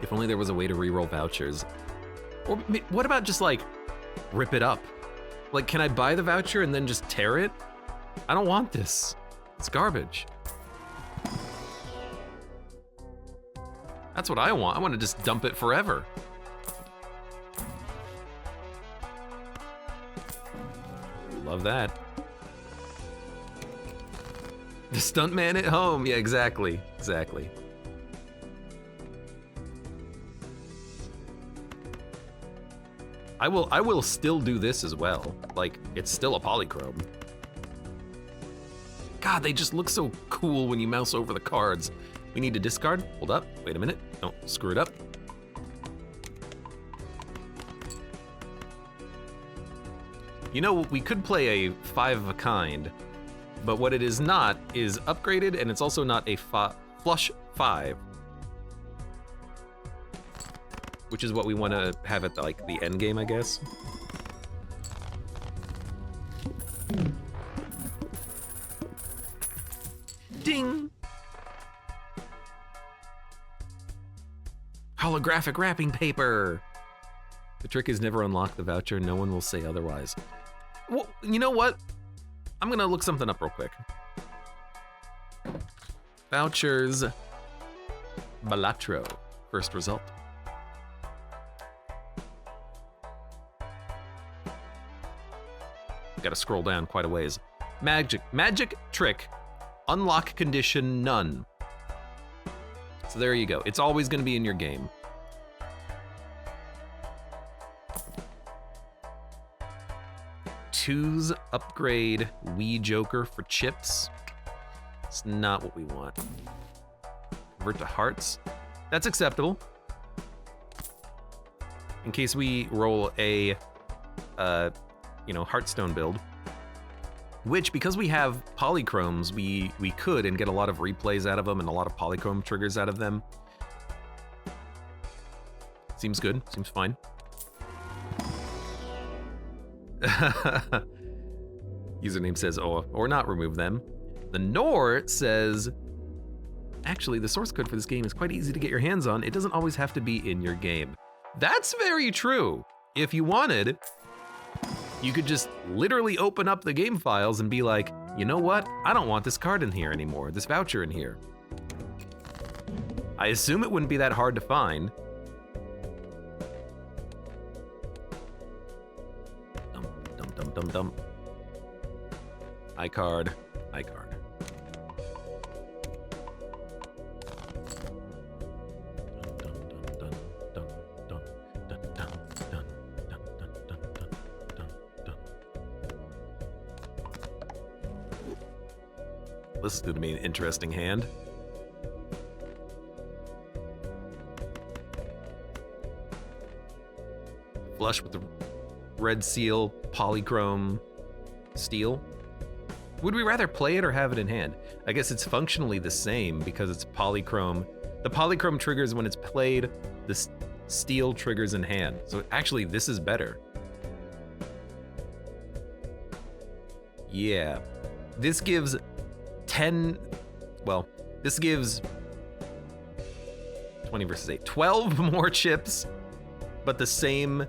If only there was a way to reroll vouchers. Or what about just like rip it up? Like, can I buy the voucher and then just tear it? I don't want this. It's garbage. That's what I want. I want to just dump it forever. Love that. The stuntman at home. Yeah, exactly. Exactly. I will still do this as well. Like, it's still a Polychrome. God, they just look so cool when you mouse over the cards. We need to discard. Hold up. Wait a minute. Don't screw it up. You know, we could play a 5 of a kind, but what it is not is upgraded, and it's also not a flush 5, which is what we want to have at like the end game, I guess. Ding! Holographic wrapping paper! The trick is never unlock the voucher. No one will say otherwise. Well, you know what? I'm gonna look something up real quick. Vouchers. Balatro. First result. Gotta scroll down quite a ways. Magic trick. Unlock condition none. So there you go. It's always gonna be in your game. Twos upgrade Wii Joker for chips. It's not what we want. Convert to hearts. That's acceptable. In case we roll a, Heartstone build. Which, because we have polychromes, we could and get a lot of replays out of them and a lot of polychrome triggers out of them. Seems good. Seems fine. Username says, or not remove them. The Nor says, actually, the source code for this game is quite easy to get your hands on. It doesn't always have to be in your game. That's very true. If you wanted, you could just literally open up the game files and be like, you know what? I don't want this card in here anymore, this voucher in here. I assume it wouldn't be that hard to find. Dump. Highcard. This is going to be an interesting hand. Flush with the red seal, polychrome, steel. Would we rather play it or have it in hand? I guess it's functionally the same because it's polychrome. The polychrome triggers when it's played, the steel triggers in hand. So actually, this is better. Yeah. This gives 10, well, this gives 20 versus 8, 12 more chips, but the same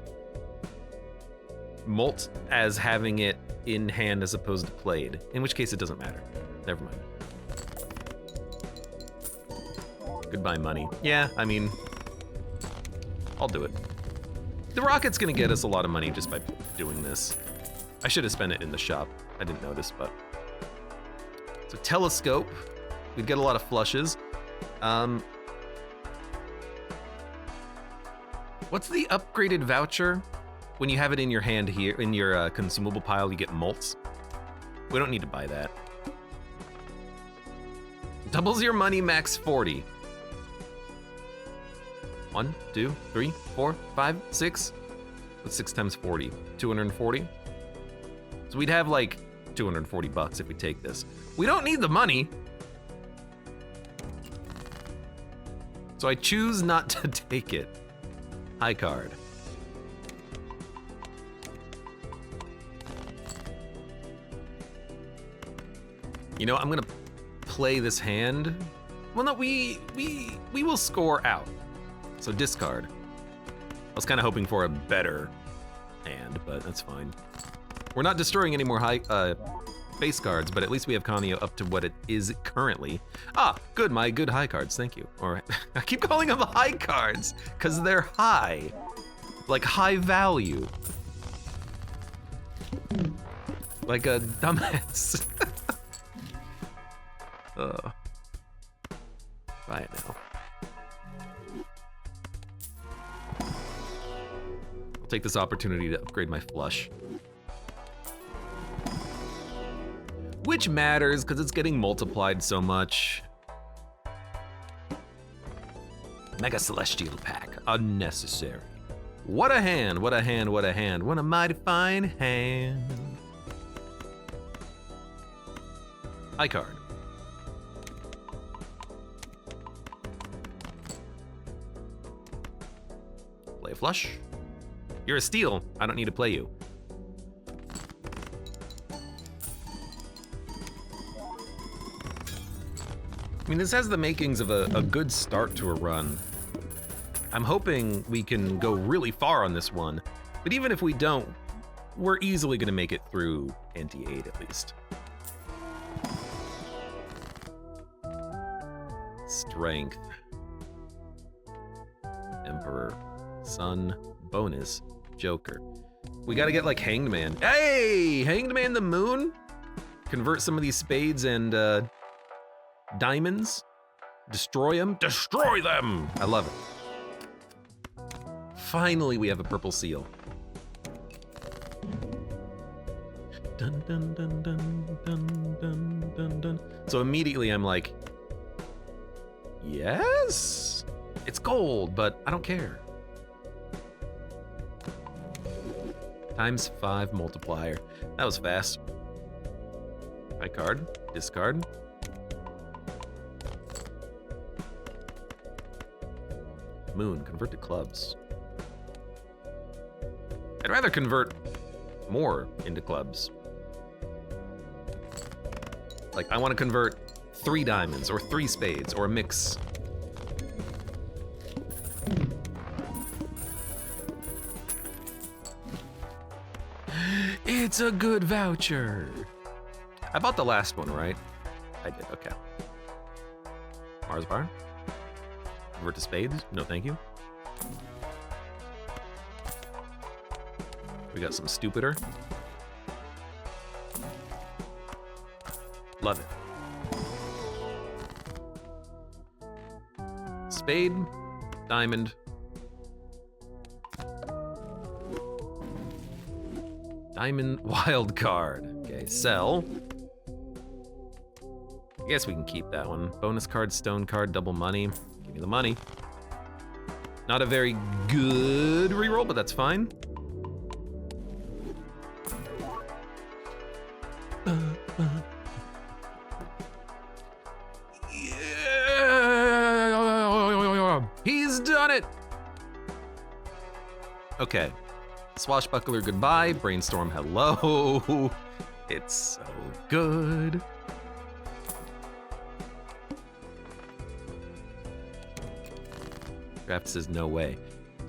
mult as having it in hand as opposed to played, in which case it doesn't matter. Never mind. Goodbye, money. Yeah, I mean, I'll do it. The rocket's gonna get us a lot of money just by doing this. I should have spent it in the shop. I didn't notice, but. So telescope, we'd get a lot of flushes. What's the upgraded voucher? When you have it in your hand here, in your consumable pile, you get mults. We don't need to buy that. Doubles your money, max 40. 1, 2, 3, 4, 5, 6. What's 6 times 40? 240? So we'd have like 240 bucks if we take this. We don't need the money. So I choose not to take it. Highcard. You know, I'm gonna play this hand. Well, no, we will score out. So discard. I was kind of hoping for a better hand, but that's fine. We're not destroying any more base cards, but at least we have Kanio up to what it is currently. Ah, good, my good high cards, thank you. Or I keep calling them high cards, because they're high. Like high value. Like a dumbass. Buy it now. I'll take this opportunity to upgrade my flush. Which matters, because it's getting multiplied so much. Mega Celestial Pack, unnecessary. What a hand, what a hand, what a hand. What a mighty fine hand. Highcard. Play a flush. You're a steal, I don't need to play you. I mean, this has the makings of a good start to a run. I'm hoping we can go really far on this one, but even if we don't, we're easily gonna make it through Anti-8 at least. Strength. Emperor. Sun. Bonus. Joker. We gotta get like Hanged Man. Hey! Hanged Man the Moon? Convert some of these spades and diamonds. Destroy them. Destroy them! I love it. Finally, we have a purple seal. Dun, dun, dun, dun, dun, dun, dun, dun. So immediately I'm like, yes? It's gold, but I don't care. ×5 multiplier. That was fast. High card, discard. Moon, convert to clubs. I'd rather convert more into clubs. Like, I want to convert 3 diamonds, or 3 spades, or a mix. It's a good voucher. I bought the last one, right? I did, okay. Mars bar. Convert to spades, no thank you. We got some stupider. Love it. Spade, diamond. Diamond wild card. Okay, sell. I guess we can keep that one. Bonus card, stone card, double money. Give me the money. Not a very good reroll, but that's fine. Okay. Swashbuckler, goodbye. Brainstorm, hello. It's so good. Draft says no way.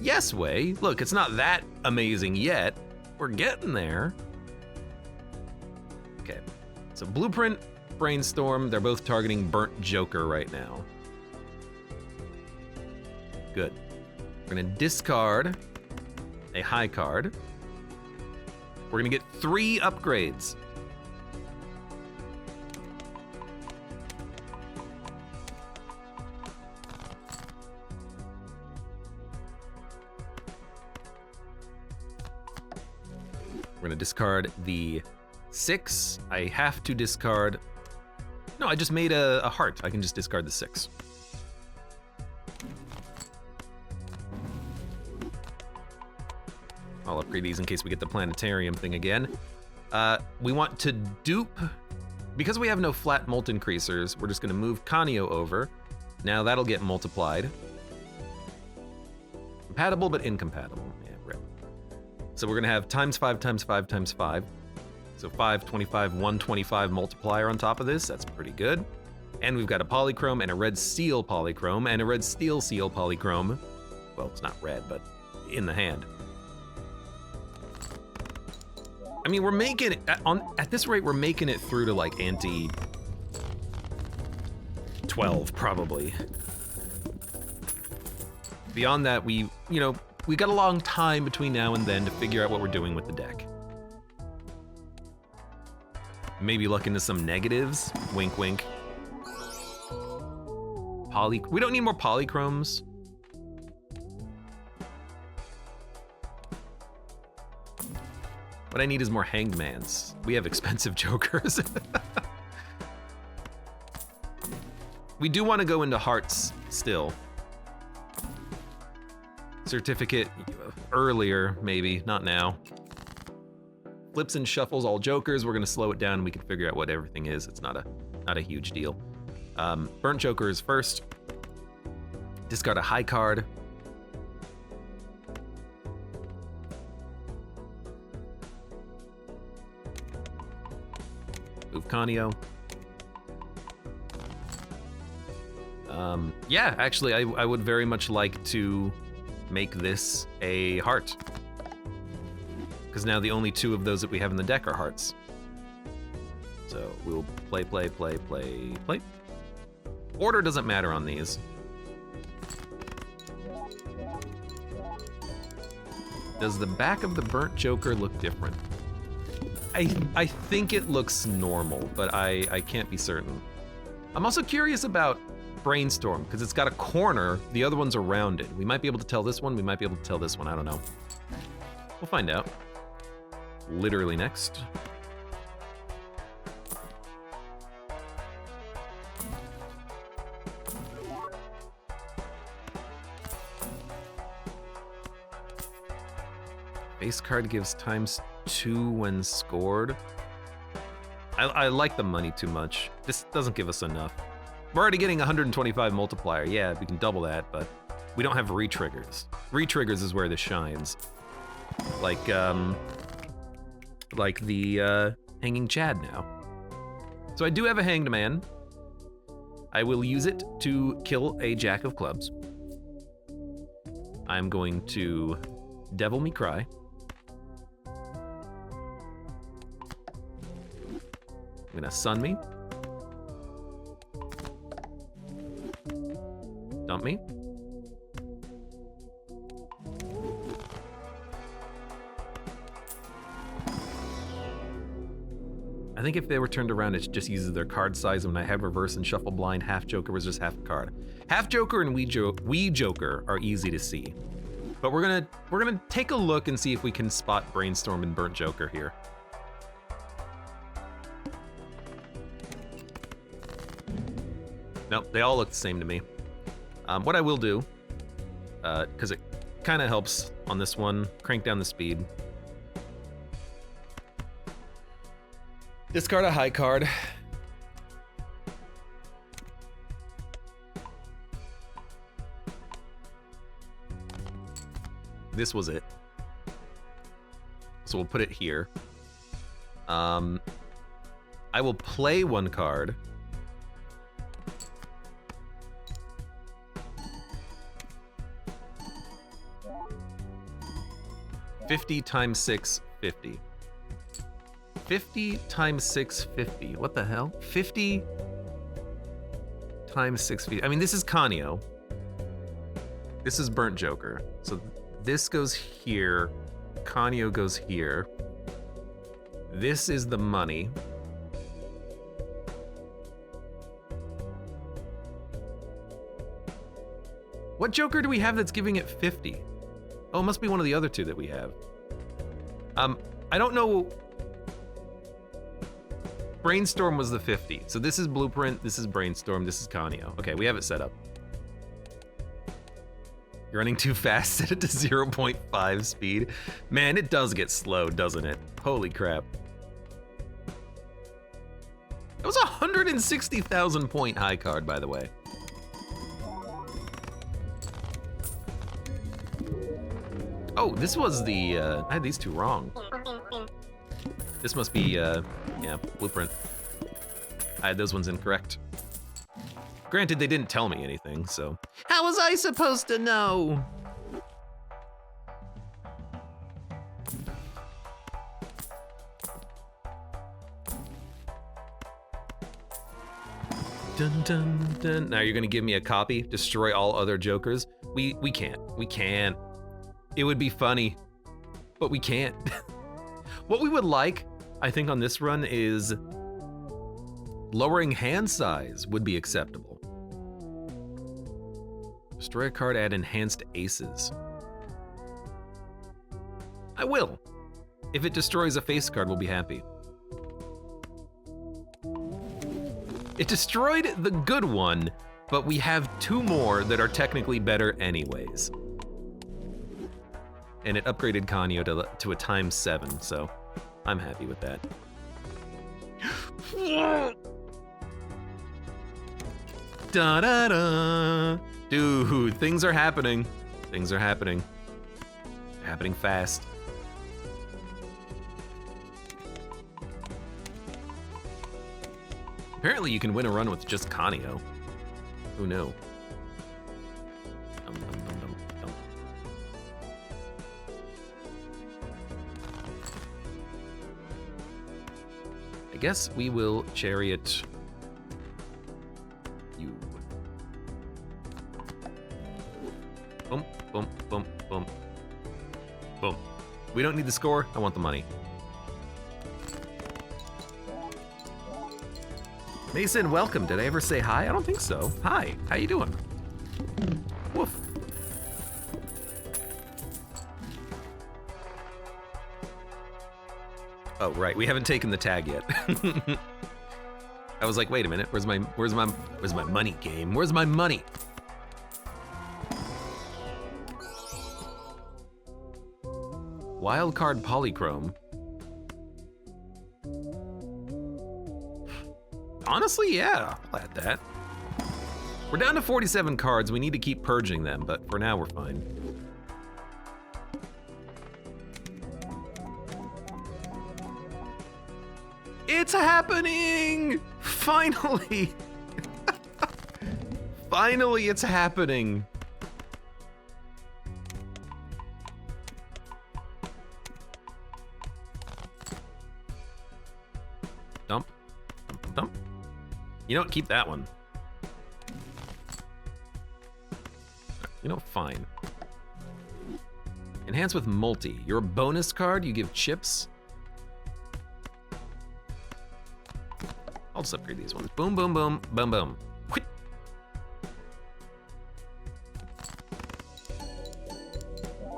Yes way. Look, it's not that amazing yet. We're getting there. Okay. So Blueprint, Brainstorm, they're both targeting Burnt Joker right now. Good. We're gonna discard a Highcard. We're gonna get 3 upgrades. We're gonna discard the 6. I have to discard. No, I just made a heart. I can just discard the 6. I'll upgrade these in case we get the planetarium thing again. We want to dupe, because we have no flat molt increasers, we're just gonna move Kanio over. Now that'll get multiplied. Compatible, but incompatible. Yeah, rip. So we're gonna have times 5 times 5 times 5. So 5, 25, 125 multiplier on top of this. That's pretty good. And we've got a polychrome and a red steel polychrome and a red steel polychrome. Well, it's not red, but in the hand. I mean, we're making it, at this rate, we're making it through to like ante 12, probably. Beyond that, we got a long time between now and then to figure out what we're doing with the deck. Maybe look into some negatives, wink, wink. We don't need more polychromes. What I need is more hanged mans. We have expensive jokers. We do want to go into hearts still. Certificate earlier, maybe, not now. Flips and shuffles all jokers. We're gonna slow it down and we can figure out what everything is. It's not a huge deal. Burnt Joker is first. Discard a Highcard. Move Kanio. Yeah, actually, I would very much like to make this a heart. Because now the only 2 of those that we have in the deck are hearts. So we'll play. Order doesn't matter on these. Does the back of the Burnt Joker look different? I think it looks normal, but I can't be certain. I'm also curious about Brainstorm, because it's got a corner, the other ones are rounded. We might be able to tell this one, we might be able to tell this one, I don't know. We'll find out. Literally next. Base card gives ×2 when scored. I like the money too much. This doesn't give us enough. We're already getting 125 multiplier. Yeah, we can double that, but we don't have re-triggers. Re-triggers is where this shines. Like the Hanging Chad now. So I do have a Hanged Man. I will use it to kill a Jack of Clubs. I'm going to Devil Me Cry. I'm gonna Sun Me. Dump me. I think if they were turned around, it just uses their card size. When I had reverse and shuffle blind, half Joker was just half a card. Half Joker and Wee Joker are easy to see. But we're gonna take a look and see if we can spot Brainstorm and Burnt Joker here. Nope, they all look the same to me. What I will do, because it kind of helps on this one, crank down the speed. Discard a Highcard. This was it. so we'll put it here. I will play one card. $50 times 6, 50. 50 times 6, 50. What the hell? 50 times 6 feet. I mean, this is Kanyo. This is Burnt Joker. So this goes here. Kanyo goes here. This is the money. What Joker do we have that's giving it 50? Oh, it must be one of the other two that we have. I don't know. Brainstorm was the 50. So this is Blueprint, this is Brainstorm, this is Kanyo. Okay, we have it set up. You're running too fast, set it to 0.5 speed. Man, it does get slow, doesn't it? Holy crap. That was a 160,000 point high card, by the way. Oh, this was the, I had these two wrong. This must be, yeah, Blueprint. I had those ones incorrect. Granted, they didn't tell me anything, so. How was I supposed to know? Dun, dun, dun. Now you're gonna give me a copy? Destroy all other Jokers? We can't. We can't. It would be funny, but we can't. What we would like, I think, on this run is lowering hand size would be acceptable. Destroy a card, add enhanced aces. I will. If it destroys a face card, we'll be happy. It destroyed the good one, but we have two more that are technically better anyways. And it upgraded Kanyo to a times 7, so I'm happy with that. Da da da! Dude, things are happening. Things are happening. They're happening fast. Apparently you can win a run with just Kanyo. Who knew? Dum, dum, dum, dum, dum. I guess we will chariot you. Boom, boom, boom, boom. Boom. We don't need the score, I want the money. Mason, welcome. Did I ever say hi? I don't think so. Hi, how you doing? Woof. Oh, right, we haven't taken the tag yet. I was like, wait a minute, where's my money game? Where's my money? Wildcard Polychrome. Honestly, yeah, I'll add that. We're down to 47 cards. We need to keep purging them, but for now we're fine. It's happening! Finally! Finally, it's happening. Dump, dump, dump. You know what, keep that one. You know, fine. Enhance with multi. You're a bonus card, you give chips. I'll just upgrade these ones. Boom, boom, boom, boom, boom. Quit.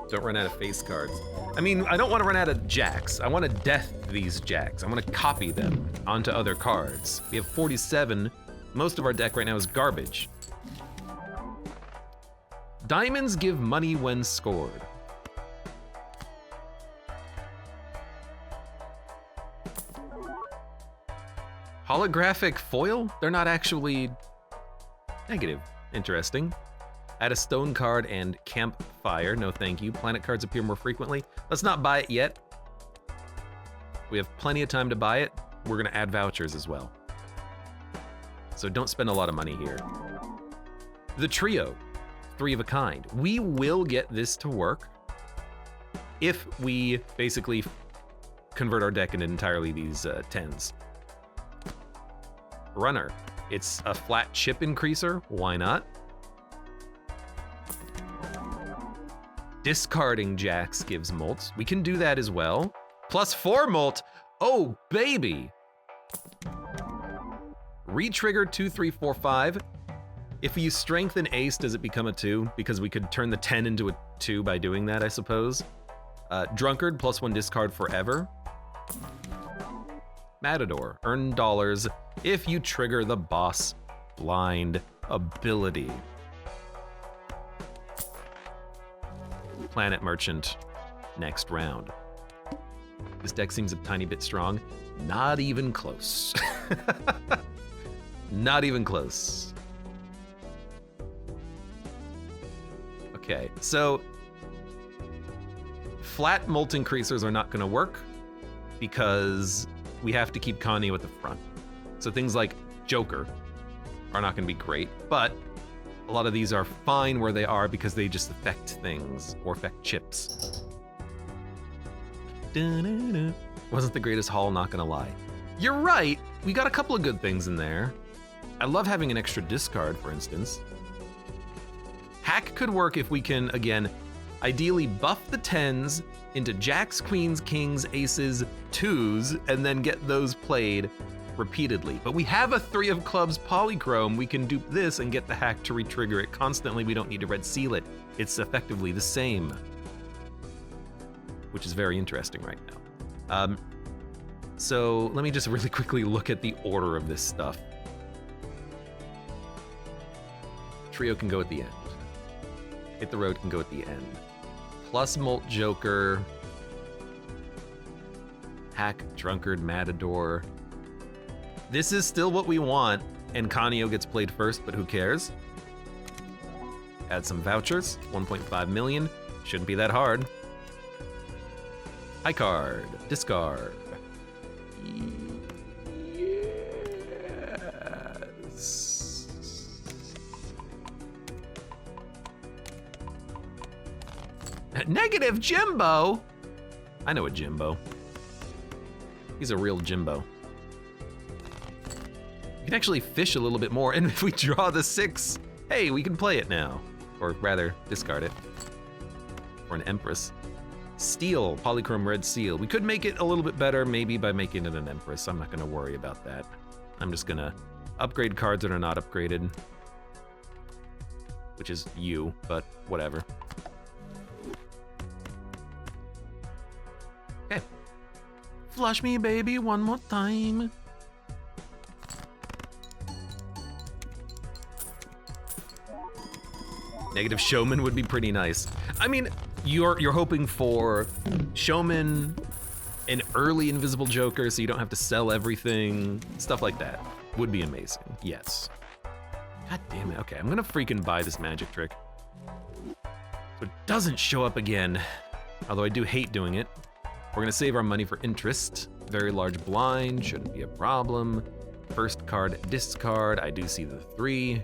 Don't run out of face cards. I mean, I don't want to run out of jacks. I want to death these jacks. I want to copy them onto other cards. We have 47. Most of our deck right now is garbage. Diamonds give money when scored. Holographic foil? They're not actually negative. Interesting. Add a stone card and campfire. No thank you. Planet cards appear more frequently. Let's not buy it yet. We have plenty of time to buy it. We're gonna add vouchers as well. So don't spend a lot of money here. The trio, 3 of a kind. We will get this to work if we basically convert our deck into entirely these 10s. Runner, it's a flat chip increaser, why not? Discarding jacks gives molt. We can do that as well. +4 molt, oh baby! Retrigger 2, 3, 4, 5. If you strengthen ace, does it become a 2? Because we could turn the 10 into a 2 by doing that, I suppose. Drunkard, +1 discard forever. Matador, earn dollars if you trigger the boss blind ability. Planet Merchant, next round. This deck seems a tiny bit strong. Not even close. Not even close. Okay, so flat molt increasers are not gonna work because we have to keep Kanyo at the front. So things like Joker are not gonna be great, but a lot of these are fine where they are because they just affect things or affect chips. Wasn't the greatest haul, not gonna lie. You're right, we got a couple of good things in there. I love having an extra discard, for instance. Hack could work if we can, again, ideally buff the 10s into jacks, queens, kings, aces, 2s, and then get those played repeatedly. But we have a 3 of clubs polychrome. We can dupe this and get the hack to retrigger it constantly. We don't need to red seal it. It's effectively the same, which is very interesting right now. So let me just really quickly look at the order of this stuff. Trio can go at the end. Hit the Road can go at the end. Plus Molt Joker. Hack, Drunkard, Matador. This is still what we want, and Kanyo gets played first, but who cares? Add some vouchers, 1.5 million. Shouldn't be that hard. Highcard, discard. Yes. Negative Jimbo? I know a Jimbo. He's a real Jimbo. We can actually fish a little bit more, and if we draw the 6, hey, we can play it now. Or rather, discard it. For an Empress. Steel, Polychrome Red Seal. We could make it a little bit better, maybe by making it an Empress. I'm not gonna worry about that. I'm just gonna upgrade cards that are not upgraded. Which is you, but whatever. Okay. Flush me, baby, one more time. Negative Showman would be pretty nice. I mean, you're hoping for Showman, an early Invisible Joker, so you don't have to sell everything. Stuff like that would be amazing. Yes. God damn it. Okay, I'm gonna freaking buy this magic trick. So it doesn't show up again. Although I do hate doing it. We're gonna save our money for interest. Very large blind, shouldn't be a problem. First card, discard. I do see the 3.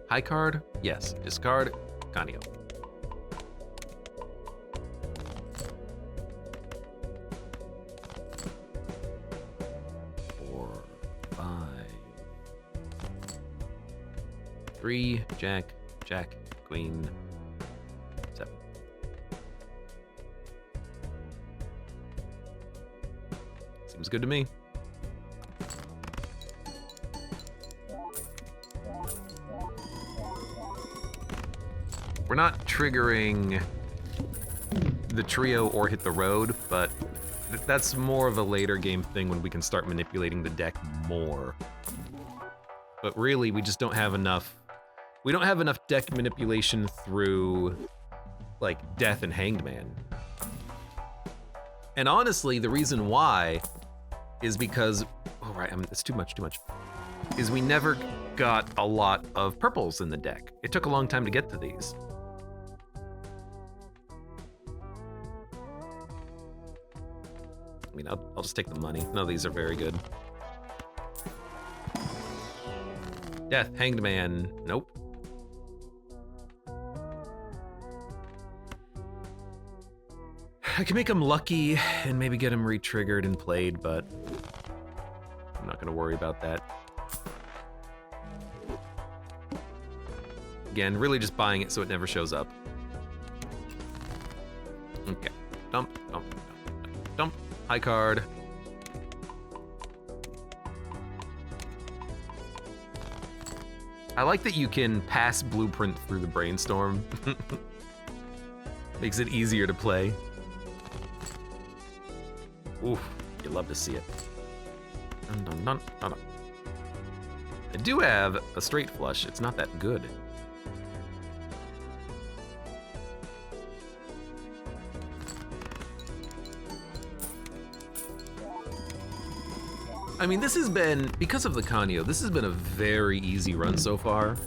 High card, yes. Discard, Kanyo. Four, 5. 3, Jack, Jack, Queen, 7. Seems good to me. We're not triggering the trio or hit the road, but that's more of a later game thing when we can start manipulating the deck more. But really, we just don't have enough. We don't have enough deck manipulation through, like, Death and Hanged Man. And honestly, the reason why is because, oh right, it's too much, is we never got a lot of purples in the deck. It took a long time to get to these. I mean, I'll just take the money. None of these are very good. Death, Hanged Man. Nope. I can make him lucky and maybe get him re-triggered and played, but I'm not gonna worry about that. Again, really just buying it so it never shows up. Okay, dump, dump, dump, dump. High card. I like that you can pass blueprint through the brainstorm. Makes it easier to play. Oof, you love to see it. Dun, dun, dun, dun, dun. I do have a straight flush. It's not that good. I mean, this has been, because of the Kanyo, this has been a very easy run so far.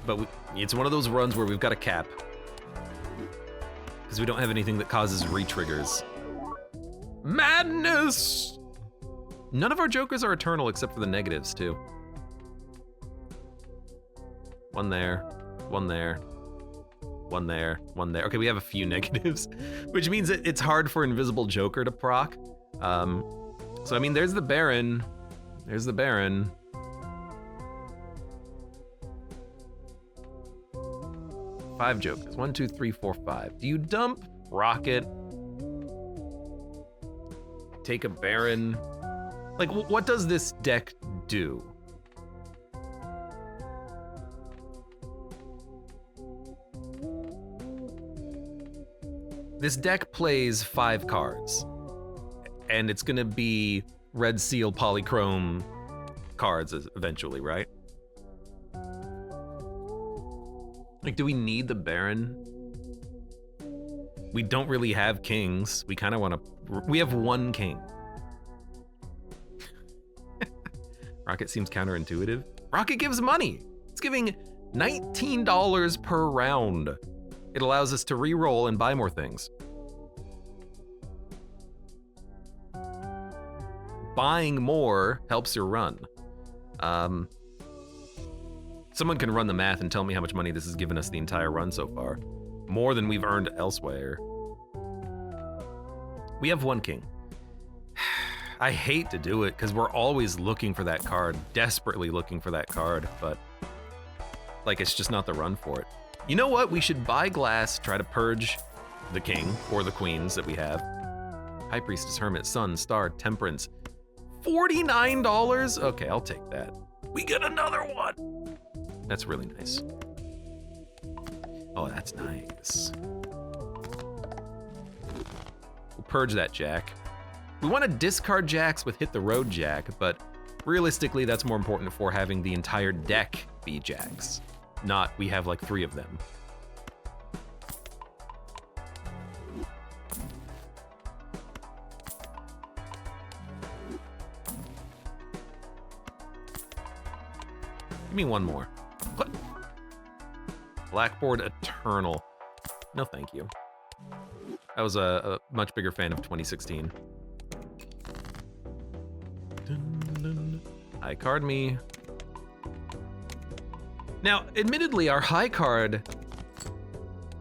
But it's one of those runs where we've got a cap. Because we don't have anything that causes re-triggers. Madness! None of our jokers are eternal except for the negatives, too. One there, one there, one there, one there. Okay, we have a few negatives, which means that it's hard for Invisible Joker to proc. So, I mean, there's the Baron. There's the Baron. Five jokers. 1, 2, 3, 4, 5. Do you dump Rocket? Take a Baron? Like, what does this deck do? This deck plays 5 cards, and it's gonna be Red Seal Polychrome cards eventually, right? Like, do we need the Baron? We don't really have kings. We kind of want to, we have 1 king. Rocket seems counterintuitive. Rocket gives money. It's giving $19 per round. It allows us to re-roll and buy more things. Buying more helps your run. Someone can run the math and tell me how much money this has given us the entire run so far. More than we've earned elsewhere. We have 1 king. I hate to do it because we're always looking for that card, desperately looking for that card, but like it's just not the run for it. You know what? We should buy glass, try to purge the king or the queens that we have. High Priestess, Hermit, Sun, Star, Temperance. $49? Okay, I'll take that. We get another one. That's really nice. Oh, that's nice. We'll purge that jack. We want to discard jacks with Hit the Road Jack, but realistically, that's more important for having the entire deck be jacks. Not we have like 3 of them. Give me 1 more. What? Blackboard Eternal. No, thank you. I was a much bigger fan of 2016. High card me. Now, admittedly, our high card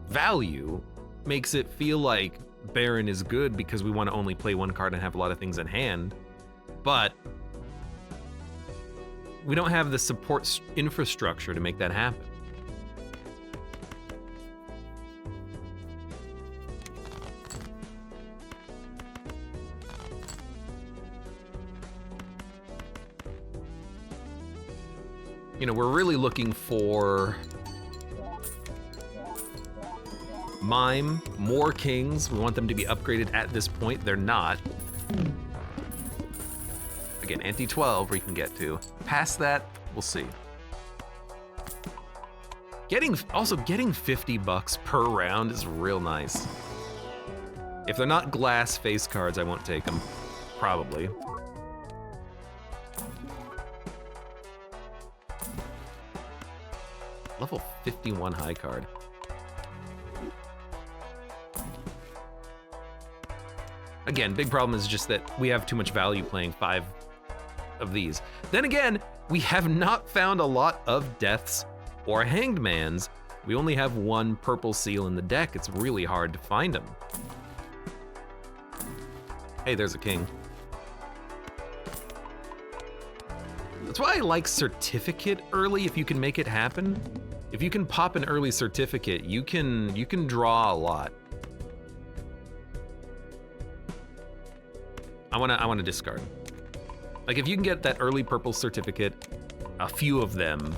value makes it feel like Baron is good because we want to only play 1 card and have a lot of things in hand, but we don't have the support infrastructure to make that happen. You know, we're really looking for Mime, more kings. We want them to be upgraded at this point. They're not. Again, ante 12 we can get to. Past that, we'll see. Also getting $50 per round is real nice. If they're not glass face cards, I won't take them. Probably. Level 51 high card. Again, big problem is just that we have too much value playing 5 of these. Then again, we have not found a lot of deaths or hanged mans. We only have 1 purple seal in the deck. It's really hard to find them. Hey, there's a king. That's why I like certificate early if you can make it happen. If you can pop an early certificate, you can draw a lot. I wanna discard. Like if you can get that early purple certificate, a few of them,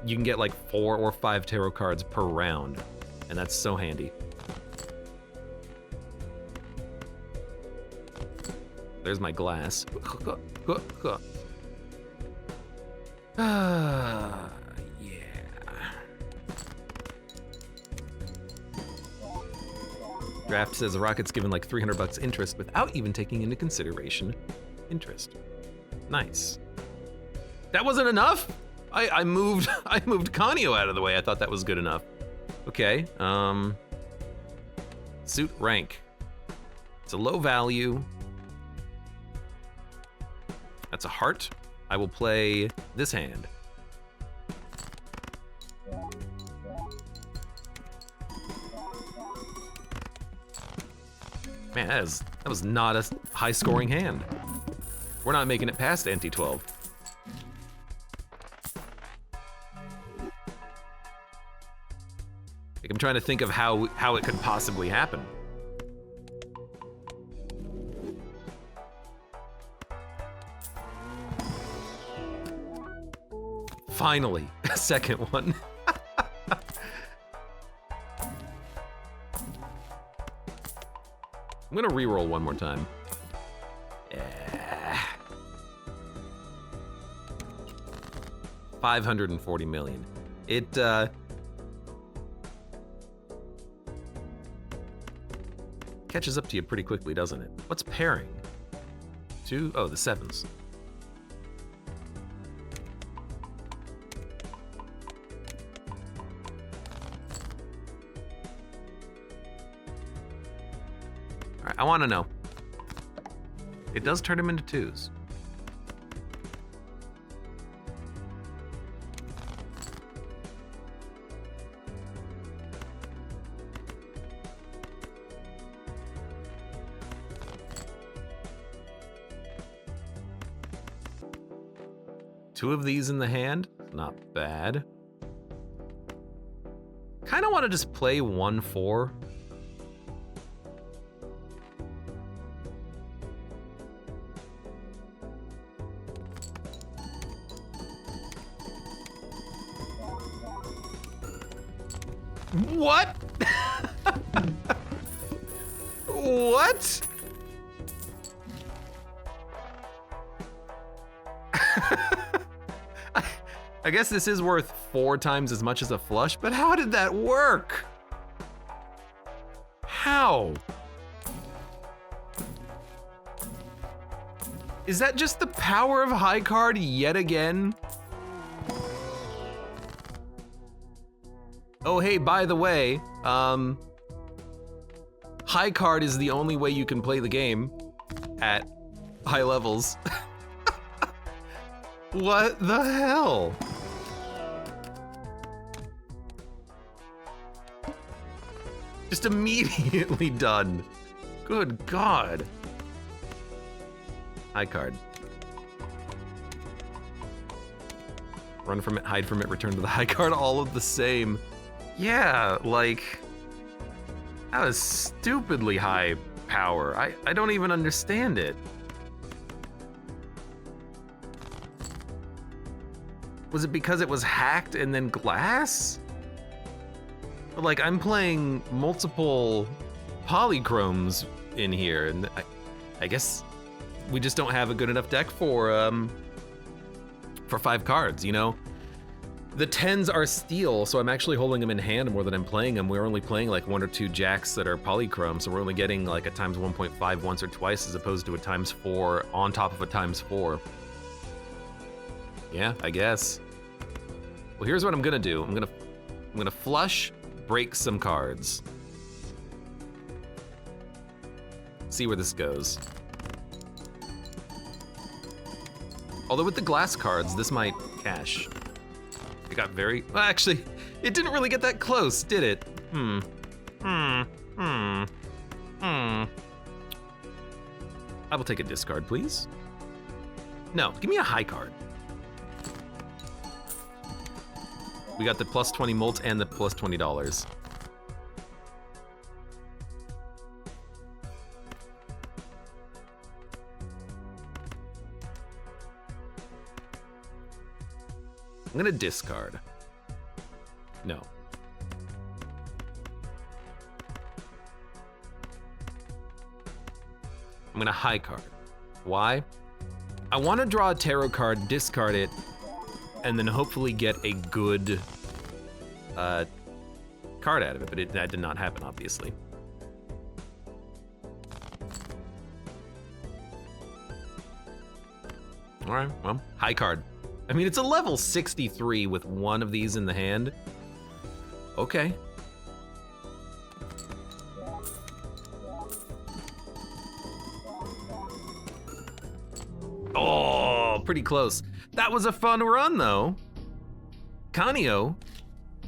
you can get like 4 or 5 tarot cards per round, and that's so handy. There's my glass. Yeah. Draft says the Rocket's given like $300 interest without even taking into consideration interest. Nice. That wasn't enough? I moved Kanyo out of the way. I thought that was good enough. Okay. Suit rank. It's a low value. That's a heart. I will play this hand. Man, that was not a high scoring hand. We're not making it past ante 12. Like, I'm trying to think of how it could possibly happen. Finally, a second one. I'm gonna re-roll one more time. Yeah. 540 million. It catches up to you pretty quickly, doesn't it? What's pairing? 2? Oh, the 7s. I want to know. It does turn him into 2s. Two of these in the hand, not bad. Kind of want to just play 1-4. What? What? I guess this is worth 4 times as much as a flush, but how did that work? How? Is that just the power of Highcard yet again? Oh, hey, by the way, Highcard is the only way you can play the game at high levels. What the hell? Just immediately done. Good God. Highcard. Run from it, hide from it, return to the Highcard, all of the same. Yeah, like, that was stupidly high power. I don't even understand it. Was it because it was hacked and then glass? But like, I'm playing multiple polychromes in here, and I guess we just don't have a good enough deck for 5 cards, you know? The 10s are steel, so I'm actually holding them in hand more than I'm playing them. We're only playing like 1 or 2 jacks that are polychrome, so we're only getting like a times 1.5 once or twice as opposed to a times 4 on top of a times 4. Yeah, I guess. Well, here's what I'm gonna do. I'm gonna flush, break some cards. see where this goes. Although with the glass cards, this might cash. It got very, well, actually, it didn't really get that close, did it? I will take a discard, please. No, give me a high card. We got the plus 20 molt and the plus $20. I'm gonna discard. No. I'm gonna high card. Why? I wanna draw a tarot card, discard it, and then hopefully get a good card out of it, but that did not happen, obviously. All right, well, high card. I mean, it's a level 63 with one of these in the hand. Okay. Oh, pretty close. That was a fun run, though. Kanio,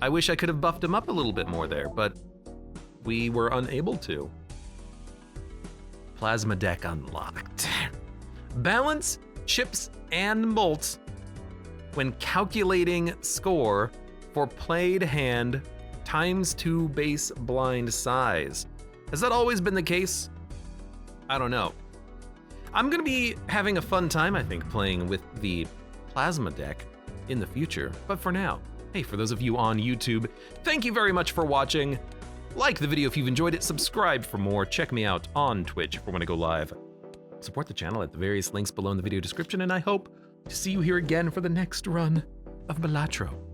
I wish I could have buffed him up a little bit more there, but we were unable to. Plasma deck unlocked. Balance, chips, and molt when calculating score for played hand times 2 base blind size. Has that always been the case? I don't know. I'm gonna be having a fun time, I think, playing with the plasma deck in the future, but for now, hey, for those of you on YouTube, thank you very much for watching. Like the video if you've enjoyed it, subscribe for more, check me out on Twitch for when I go live. Support the channel at the various links below in the video description, and I hope to see you here again for the next run of Balatro.